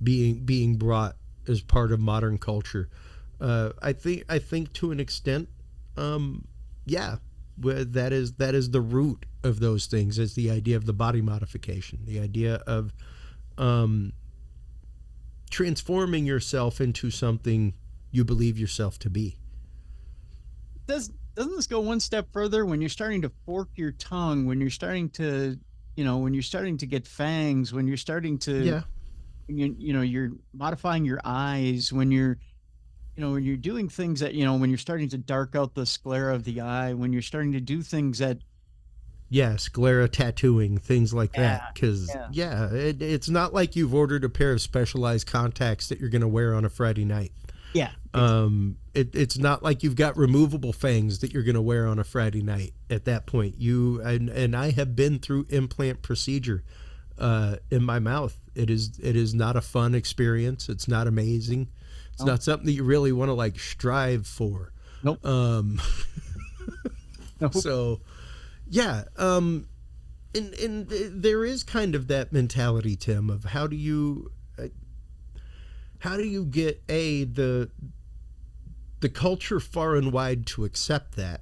being brought as part of modern culture. I think to an extent, yeah, that is the root of those things, is the idea of the body modification, the idea of transforming yourself into something you believe yourself to be. Doesn't this go one step further when you're starting to fork your tongue, when you're starting to, when you're starting to get fangs, when you're starting to, yeah, you're modifying your eyes, when you're doing things that, when you're starting to dark out the sclera of the eye, when you're starting to do things that, yeah, sclera tattooing, things like that. Because, it's not like you've ordered a pair of specialized contacts that you're going to wear on a Friday night. Yeah. It's not like you've got removable fangs that you're going to wear on a Friday night at that point. And I have been through implant procedure in my mouth. It is not a fun experience. It's not amazing. It's not something that you really want to like strive for. Nope. Nope. So, yeah. And there is kind of that mentality, Tim, of how do you get the culture far and wide to accept that,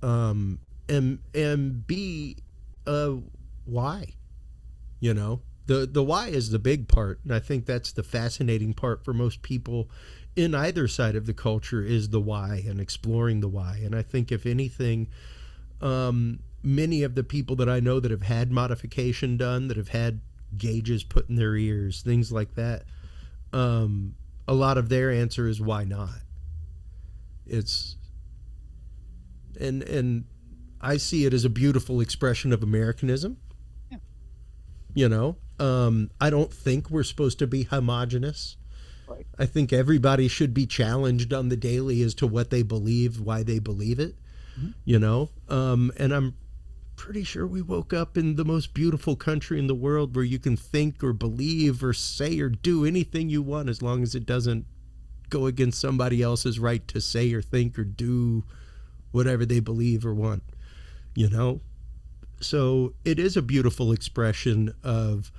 and B, why? The why is the big part, and I think that's the fascinating part for most people in either side of the culture, is the why and exploring the why. And I think if anything, many of the people that I know that have had modification done, that have had gauges put in their ears, things like that, a lot of their answer is why not. It's and I see it as a beautiful expression of Americanism. Yeah. I don't think we're supposed to be homogenous. Right. I think everybody should be challenged on the daily as to what they believe, why they believe it. Mm-hmm. And I'm pretty sure we woke up in the most beautiful country in the world where you can think or believe or say or do anything you want, as long as it doesn't go against somebody else's right to say or think or do whatever they believe or want. So it is a beautiful expression of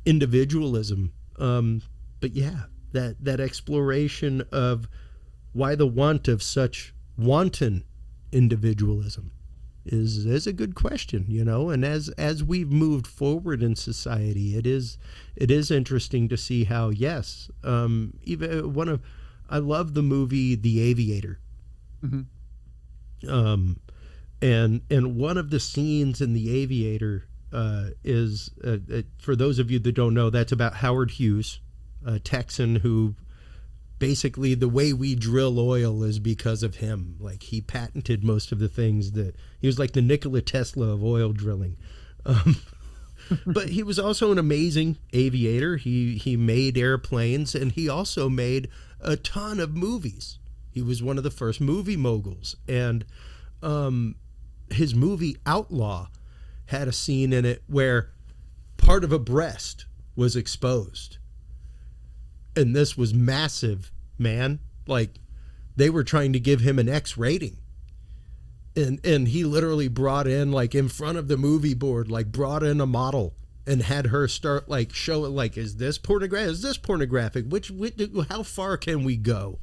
individualism. But yeah, that exploration of why the want of such wanton individualism is a good question, you know. And as we've moved forward in society, it is interesting to see how, yes, even I love the movie The Aviator. Mm-hmm. And one of the scenes in The Aviator is, for those of you that don't know, that's about Howard Hughes, a Texan who basically the way we drill oil is because of him. Like, he patented most of the things that he was like the Nikola Tesla of oil drilling. But he was also an amazing aviator. He made airplanes, and he also made a ton of movies. He was one of the first movie moguls. And his movie Outlaw had a scene in it where part of a breast was exposed. And this was massive, man. Like, they were trying to give him an X rating. And he literally brought in, like, in front of the movie board, like, brought in a model and had her start, like, show it, like, is this pornographic? Is this pornographic? How far can we go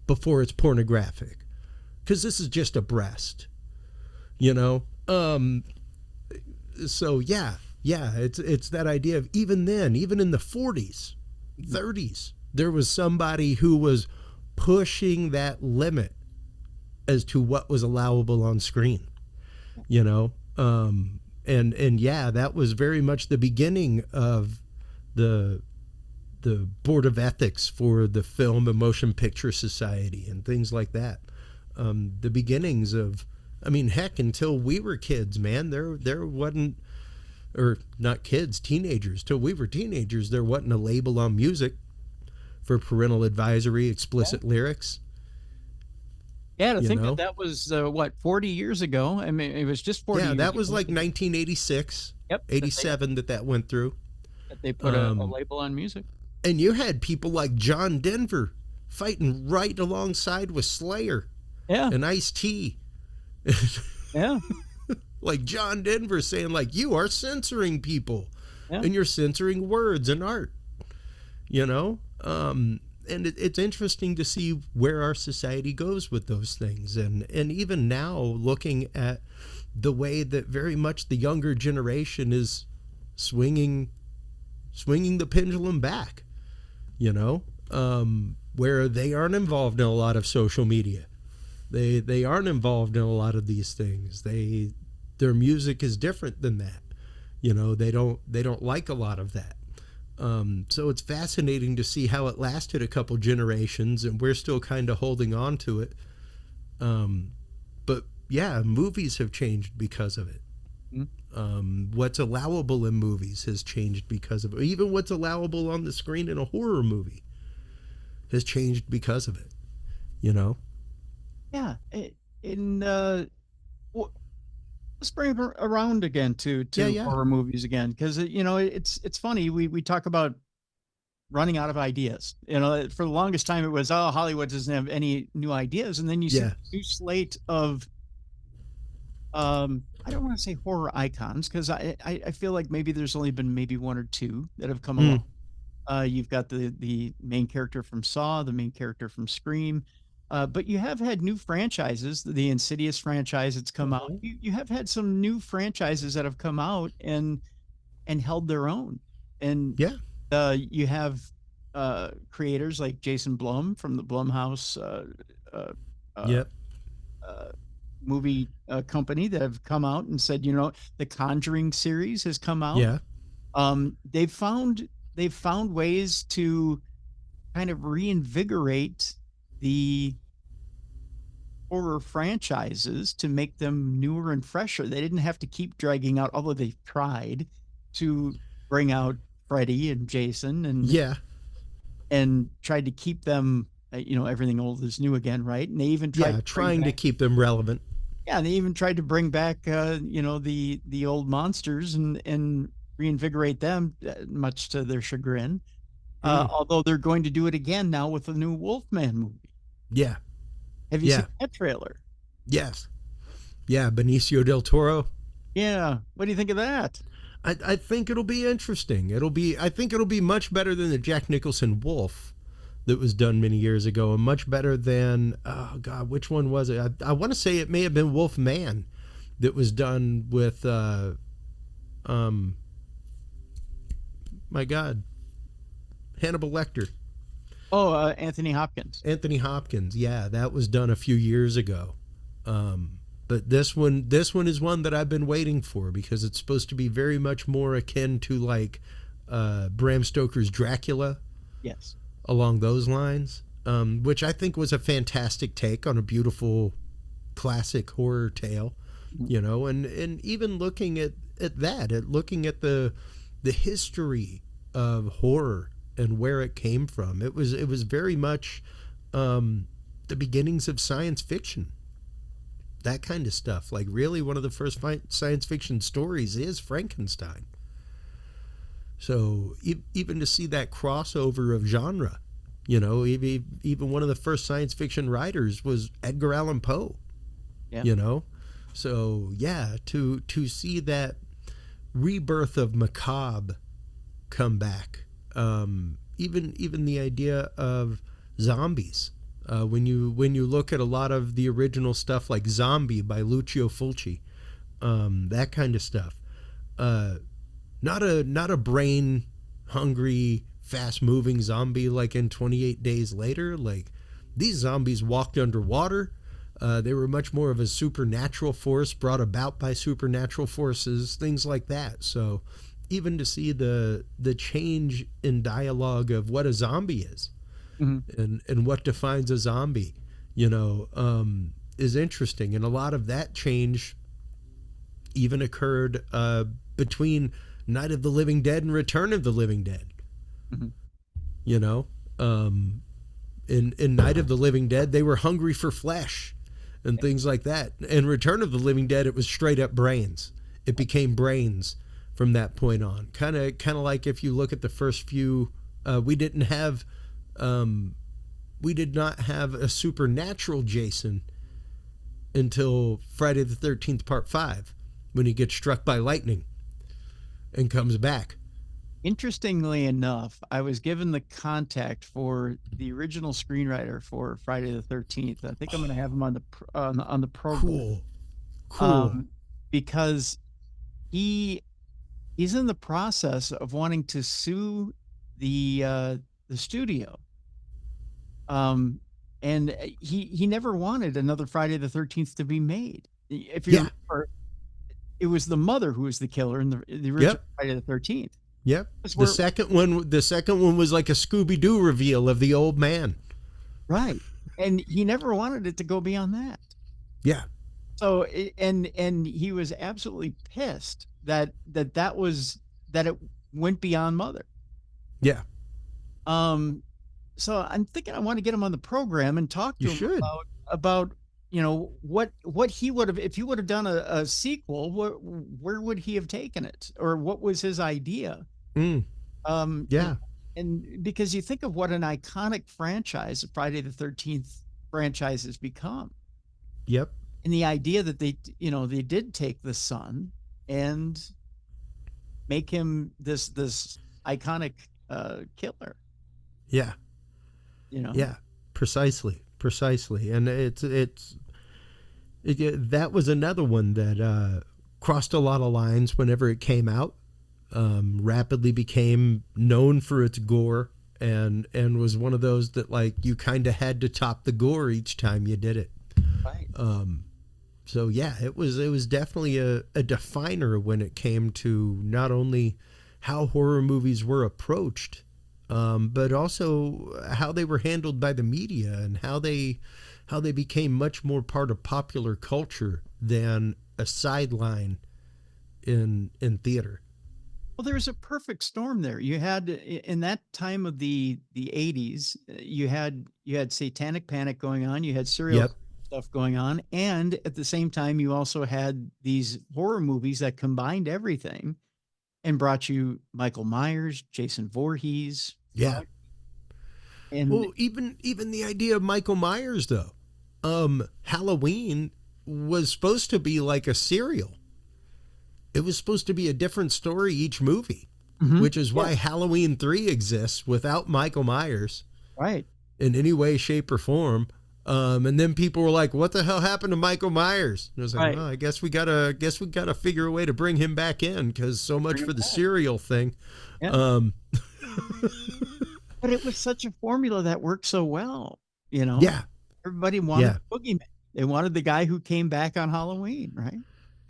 before it's pornographic? Because this is just a breast, you know? So, yeah, it's that idea of even then, even in the 40s, 30s, there was somebody who was pushing that limit as to what was allowable on screen, you know? And yeah, that was very much the beginning of the Board of Ethics for the Film and Motion Picture Society and things like that. The beginnings of, I mean, heck, until we were kids, man, there wasn't, or not kids, teenagers, till we were teenagers, there wasn't a label on music for parental advisory, explicit lyrics. Yeah, to think that was, 40 years ago? I mean, it was just 40 years ago. Yeah, that was like 1986, 87 that went through. That they put a label on music. And you had people like John Denver fighting right alongside with Slayer and Ice-T. Yeah. Like John Denver saying, like, you are censoring people and you're censoring words and art, you know? And it's interesting to see where our society goes with those things. And even now, looking at the way that very much the younger generation is swinging the pendulum back, you know, where they aren't involved in a lot of social media. They aren't involved in a lot of these things. Their music is different than that. You know, they don't like a lot of that. So it's fascinating to see how it lasted a couple generations, and we're still kind of holding on to it. But yeah, movies have changed because of it. What's allowable in movies has changed because of it. Even what's allowable on the screen in a horror movie has changed because of it. You know? Yeah. Let's bring it around again to horror movies again, because you know, it's funny, we talk about running out of ideas. You know, for the longest time it was, Hollywood doesn't have any new ideas, and then you see a new slate of I don't want to say horror icons, because I feel like maybe there's only been maybe one or two that have come along. You've got the main character from Saw, the main character from Scream. But you have had new franchises, the Insidious franchise that's come out. You have had some new franchises that have come out and held their own. And you have creators like Jason Blum from the Blumhouse movie company that have come out and said, you know, the Conjuring series has come out. Yeah. They've found ways to kind of reinvigorate the horror franchises to make them newer and fresher. They didn't have to keep dragging out, although they've tried to bring out Freddy and Jason and tried to keep them, you know, everything old is new again, right? And they even tried trying to keep them relevant. Yeah, and they even tried to bring back, you know, the old monsters and reinvigorate them, much to their chagrin. Although they're going to do it again now with the new Wolfman movie. Yeah. Have you seen that trailer? Yes. Yeah, Benicio del Toro. Yeah. What do you think of that? I think it'll be interesting. I think it'll be much better than the Jack Nicholson Wolf. that was done many years ago, and much better than, oh God, which one was it? I want to say it may have been Wolf Man that was done with, my God, Hannibal Lecter. Oh, Anthony Hopkins. Anthony Hopkins, yeah, that was done a few years ago. But this one is one that I've been waiting for, because it's supposed to be very much more akin to like Bram Stoker's Dracula. Yes. Along those lines, which I think was a fantastic take on a beautiful classic horror tale, you know, and even looking at looking at the history of horror and where it came from. It was very much the beginnings of science fiction, that kind of stuff. Like, really, one of the first science fiction stories is Frankenstein. So even to see that crossover of genre, you know, even one of the first science fiction writers was Edgar Allan Poe, you know. So yeah, to see that rebirth of macabre come back, even the idea of zombies. When you look at a lot of the original stuff like Zombie by Lucio Fulci, that kind of stuff. Not a brain hungry, fast moving zombie like in 28 Days Later. Like, these zombies walked underwater. They were much more of a supernatural force brought about by supernatural forces, things like that. So even to see the change in dialogue of what a zombie is, and what defines a zombie, you know, is interesting. And a lot of that change even occurred between Night of the Living Dead and Return of the Living Dead. You know, in Night of the Living Dead, they were hungry for flesh and things like that. In Return of the Living Dead, it was straight up brains. It became brains from that point on. Kind of like if you look at the first few, we did not have a supernatural Jason until Friday the 13th Part 5, when he gets struck by lightning and comes back. Interestingly enough, I was given the contact for the original screenwriter for Friday the 13th. I think I'm going to have him on the program. Cool. Because he's in the process of wanting to sue the studio. And he never wanted another Friday the 13th to be made. If you remember, it was the mother who was the killer in the original Friday the 13th. Yep. The second one was like a Scooby-Doo reveal of the old man. Right. And he never wanted it to go beyond that. Yeah. So, and he was absolutely pissed that it went beyond mother. Yeah. So I'm thinking I want to get him on the program and talk to him about you know, what he would have, if he would have done a sequel, where would he have taken it, or what was his idea? And because you think of what an iconic franchise the Friday the 13th franchise has become. Yep. And the idea that they did take the son and make him this iconic killer. Yeah. You know. Yeah. Precisely. And that was another one that crossed a lot of lines whenever it came out. Rapidly became known for its gore, and was one of those that, like, you kind of had to top the gore each time you did it. Right. So yeah, it was definitely a definer when it came to not only how horror movies were approached, but also how they were handled by the media, and how they became much more part of popular culture than a sideline in theater. Well, there was a perfect storm there. You had, in that time of the 80s, you had satanic panic going on, you had serial stuff going on, and at the same time you also had these horror movies that combined everything and brought you Michael Myers, Jason Voorhees. Yeah. And well, even the idea of Michael Myers, though. Halloween was supposed to be like a serial. It was supposed to be a different story each movie, which is why Halloween 3 exists without Michael Myers. Right. in any way, shape, or form. And then people were like, "What the hell happened to Michael Myers?" And I was like, Right. "Well, I guess we gotta figure a way to bring him back in, because so much for the serial thing." Yeah. Um, But it was such a formula that worked so well, you know? yeah, Everybody wanted yeah, Boogeyman. They wanted the guy who came back on Halloween, right?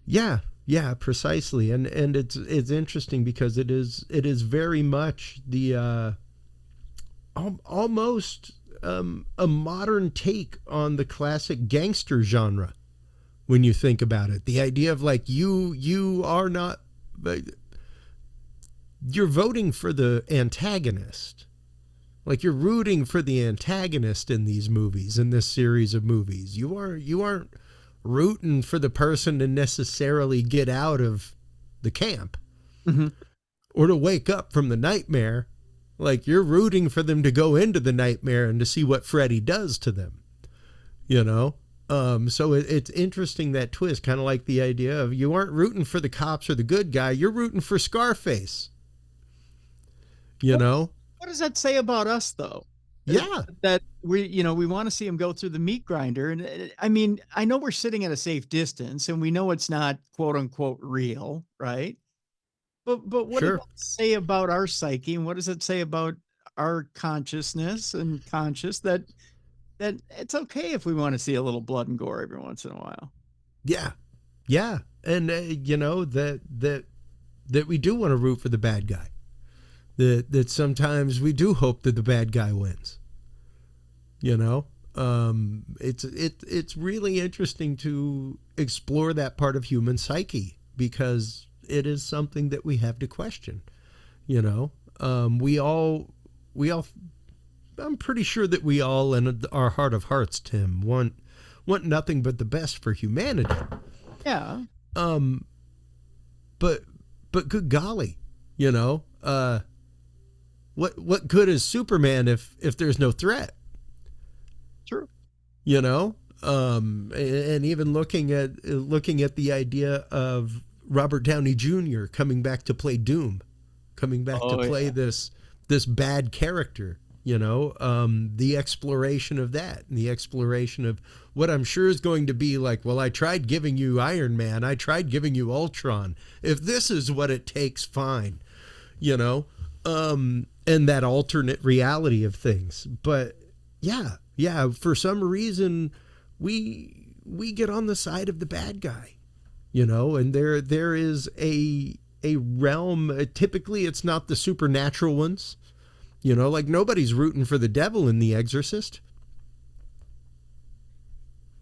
yeah, yeah, precisely. And it's interesting because it is very much the almost a modern take on the classic gangster genre. When you think about it, the idea of like you are not, you're voting for the antagonist. Like you're rooting for the antagonist in these movies, in this series of movies. You aren't rooting for the person to necessarily get out of the camp or to wake up from the nightmare. Like you're rooting for them to go into the nightmare and to see what Freddy does to them. You know? So it's interesting, that twist, kind of like the idea of you aren't rooting for the cops or the good guy, you're rooting for Scarface. You know? What does that say about us, though? Yeah. That we want to see him go through the meat grinder. And I mean, I know we're sitting at a safe distance and we know it's not quote unquote real, right? But what does Sure. that say about our psyche? And what does it say about our consciousness and conscious that it's okay if we want to see a little blood and gore every once in a while? Yeah. Yeah. And, that we do want to root for the bad guy. That sometimes we do hope that the bad guy wins. You know, it's really interesting to explore that part of human psyche, because it is something that we have to question. You know, we all. I'm pretty sure that we all, in our heart of hearts, Tim, want nothing but the best for humanity. Yeah. But good golly, you know, what good is Superman if there's no threat? True. You know, and even looking at the idea of Robert Downey Jr. coming back to play Doom, coming back to play this bad character. You know, the exploration of that, and the exploration of what I'm sure is going to be like, well, I tried giving you Iron Man, I tried giving you Ultron. If this is what it takes, fine. You know, and that alternate reality of things. But yeah, for some reason we get on the side of the bad guy, you know, and there is a realm, typically it's not the supernatural ones, you know, like nobody's rooting for the devil in The Exorcist.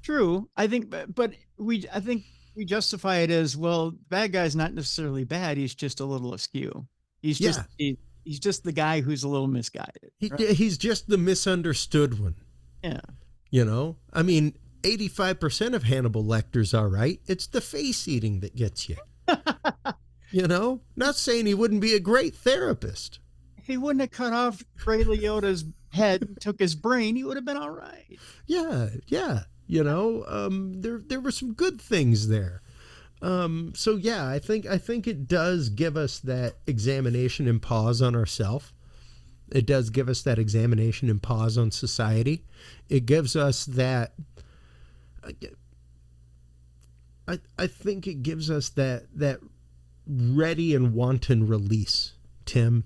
True. I think, but I think we justify it as, well, bad guy's not necessarily bad. He's just a little askew. He's just, he's just the guy who's a little misguided. He's just the misunderstood one. Yeah. You know, I mean, 85% of Hannibal Lecter's all right. It's the face eating that gets you. You know, not saying he wouldn't be a great therapist. If he wouldn't have cut off Ray Liotta's head and took his brain, he would have been all right. Yeah. You know, there were some good things there. So yeah, I think it does give us that examination and pause on ourselves. It does give us that examination and pause on society. It gives us that. I think it gives us that ready and wanton release, Tim.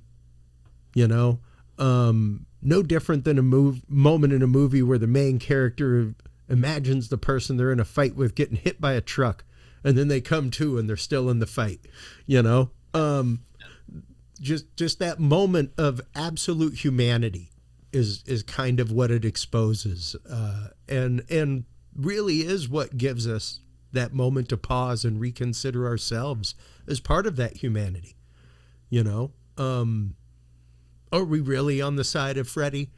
You know, no different than a moment in a movie where the main character imagines the person they're in a fight with getting hit by a truck, and then they come to and they're still in the fight. You know, just that moment of absolute humanity is kind of what it exposes, and really is what gives us that moment to pause and reconsider ourselves as part of that humanity. You know, are we really on the side of Freddy,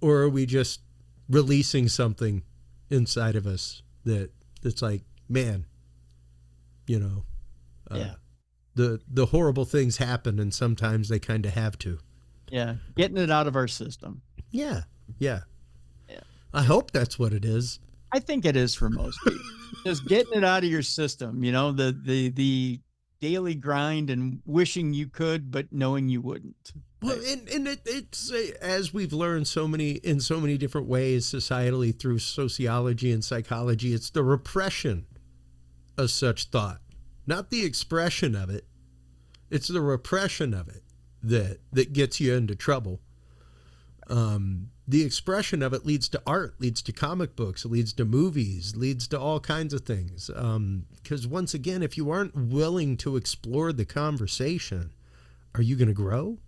or are we just releasing something inside of us that's like, man, you know, the horrible things happen, and sometimes they kind of have to. Yeah, getting it out of our system. Yeah. I hope that's what it is. I think it is for most people. Just getting it out of your system, you know, the daily grind and wishing you could, but knowing you wouldn't. Well, and it's as we've learned in so many different ways societally through sociology and psychology, it's the repression of such thought, not the expression of it. It's the repression of it that gets you into trouble. The expression of it leads to art, leads to comic books, leads to movies, leads to all kinds of things. Because once again, if you aren't willing to explore the conversation, are you going to grow?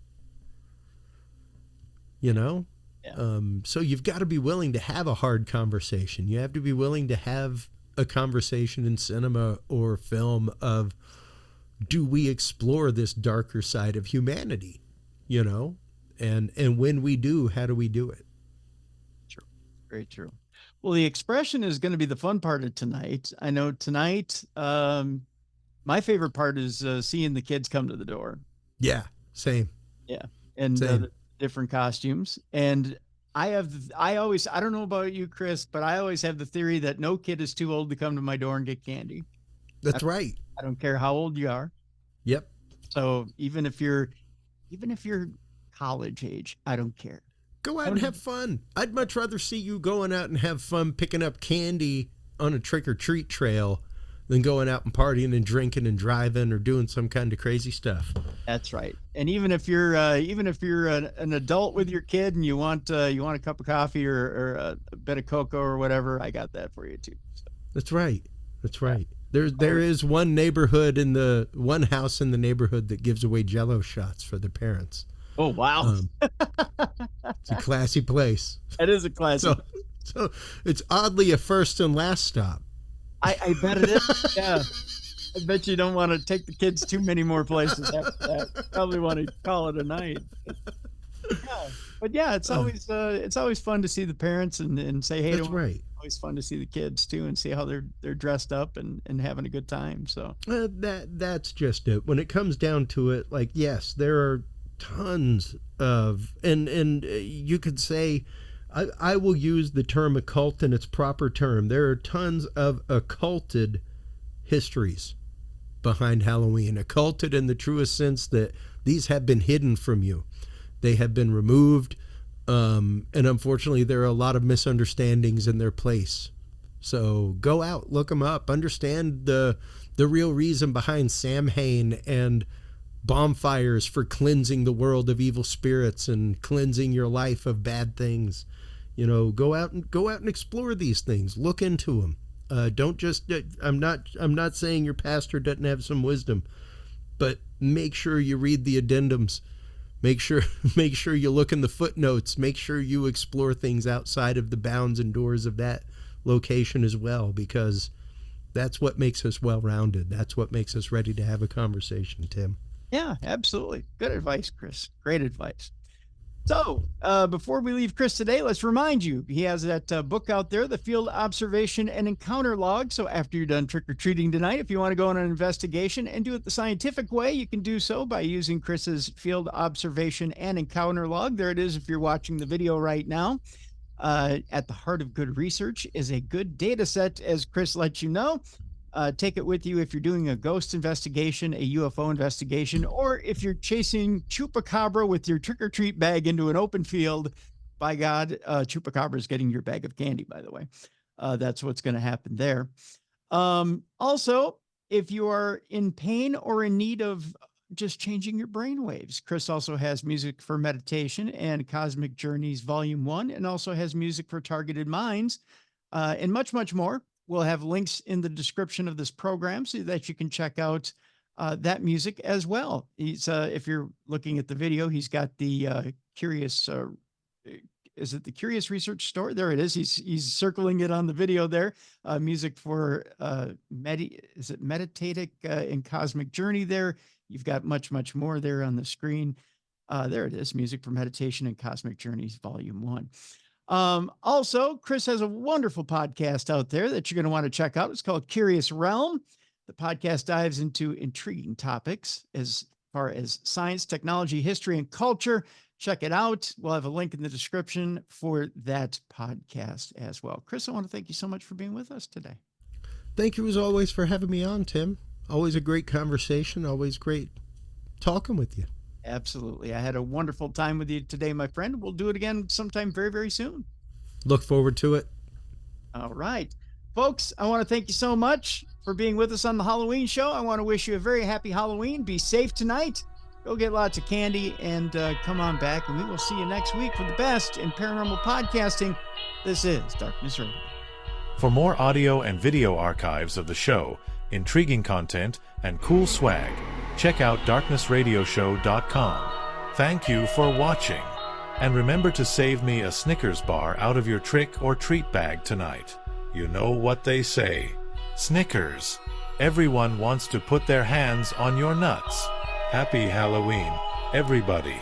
You know? Yeah. So you've got to be willing to have a hard conversation. You have to be willing to have a conversation in cinema or film of, do we explore this darker side of humanity? You know? And when we do, how do we do it? True. Very true. Well, the expression is going to be the fun part of tonight. I know tonight, my favorite part is seeing the kids come to the door. Yeah, same. Yeah. And the different costumes. And I don't know about you, Chris, but I always have the theory that no kid is too old to come to my door and get candy. That's right. I don't care how old you are. Yep. So even if you're college age, I don't care. Go out and have fun. I'd much rather see you going out and have fun picking up candy on a trick-or-treat trail than going out and partying and drinking and driving or doing some kind of crazy stuff. That's right. And even if you're an adult with your kid and you want a cup of coffee or a bit of cocoa or whatever, I got that for you too. So. That's right. That's right. There is one house in the neighborhood that gives away Jell-O shots for their parents. Oh, wow. It's a classy place. It is a classy place. So it's oddly a first and last stop. I bet it is. Yeah. I bet you don't want to take the kids too many more places after that. Probably want to call it a night. Yeah. But yeah, it's always fun to see the parents and say, hey, that's right. Always fun to see the kids too and see how they're dressed up and having a good time. So that's just it. When it comes down to it, like, yes, there are tons of, and you could say, I will use the term occult in its proper term. There are tons of occulted histories behind Halloween. Occulted in the truest sense that these have been hidden from you. They have been removed. And unfortunately, there are a lot of misunderstandings in their place. So go out, look them up, understand the real reason behind Samhain and bonfires for cleansing the world of evil spirits and cleansing your life of bad things. You know, go out and explore these things. Look into them. Don't just. I'm not saying your pastor doesn't have some wisdom, but make sure you read the addendums. Make sure you look in the footnotes. Make sure you explore things outside of the bounds and doors of that location as well, because that's what makes us well-rounded. That's what makes us ready to have a conversation, Tim. Yeah, absolutely. Good advice, Chris. Great advice. So before we leave Chris today, let's remind you, he has that book out there, the Field Observation and Encounter Log. So after you're done trick-or-treating tonight, if you want to go on an investigation and do it the scientific way, you can do so by using Chris's Field Observation and Encounter Log. There it is if you're watching the video right now. At the heart of good research is a good data set, as Chris lets you know. Take it with you if you're doing a ghost investigation, a UFO investigation, or if you're chasing chupacabra with your trick-or-treat bag into an open field. By God, chupacabra is getting your bag of candy, by the way. That's what's going to happen there. Also, if you are in pain or in need of just changing your brain waves, Chris also has music for meditation and Cosmic Journeys Volume 1, and also has music for targeted minds, and much, much more. We'll have links in the description of this program so that you can check out that music as well. He's if you're looking at the video, he's got the is it the Curious Research store? There it is. He's circling it on the video there. Music for Meditatic and Cosmic Journey there. You've got much, much more there on the screen. There it is. Music for Meditation and Cosmic Journeys Volume 1. Also, Chris has a wonderful podcast out there that you're going to want to check out. It's called Curious Realm. The podcast dives into intriguing topics as far as science, technology, history, and culture. Check it out. We'll have a link in the description for that podcast as well. Chris, I want to thank you so much for being with us today. Thank you as always for having me on, Tim. Always a great conversation. Always great talking with you. Absolutely. I had a wonderful time with you today, my friend. We'll do it again sometime very, very soon. Look forward to it. All right. Folks, I want to thank you so much for being with us on the Halloween show. I want to wish you a very happy Halloween. Be safe tonight. Go get lots of candy and come on back. And we will see you next week for the best in paranormal podcasting. This is Darkness Radio. For more audio and video archives of the show, intriguing content, and cool swag, check out darknessradioshow.com. Thank you for watching. And remember to save me a Snickers bar out of your trick or treat bag tonight. You know what they say. Snickers. Everyone wants to put their hands on your nuts. Happy Halloween, everybody.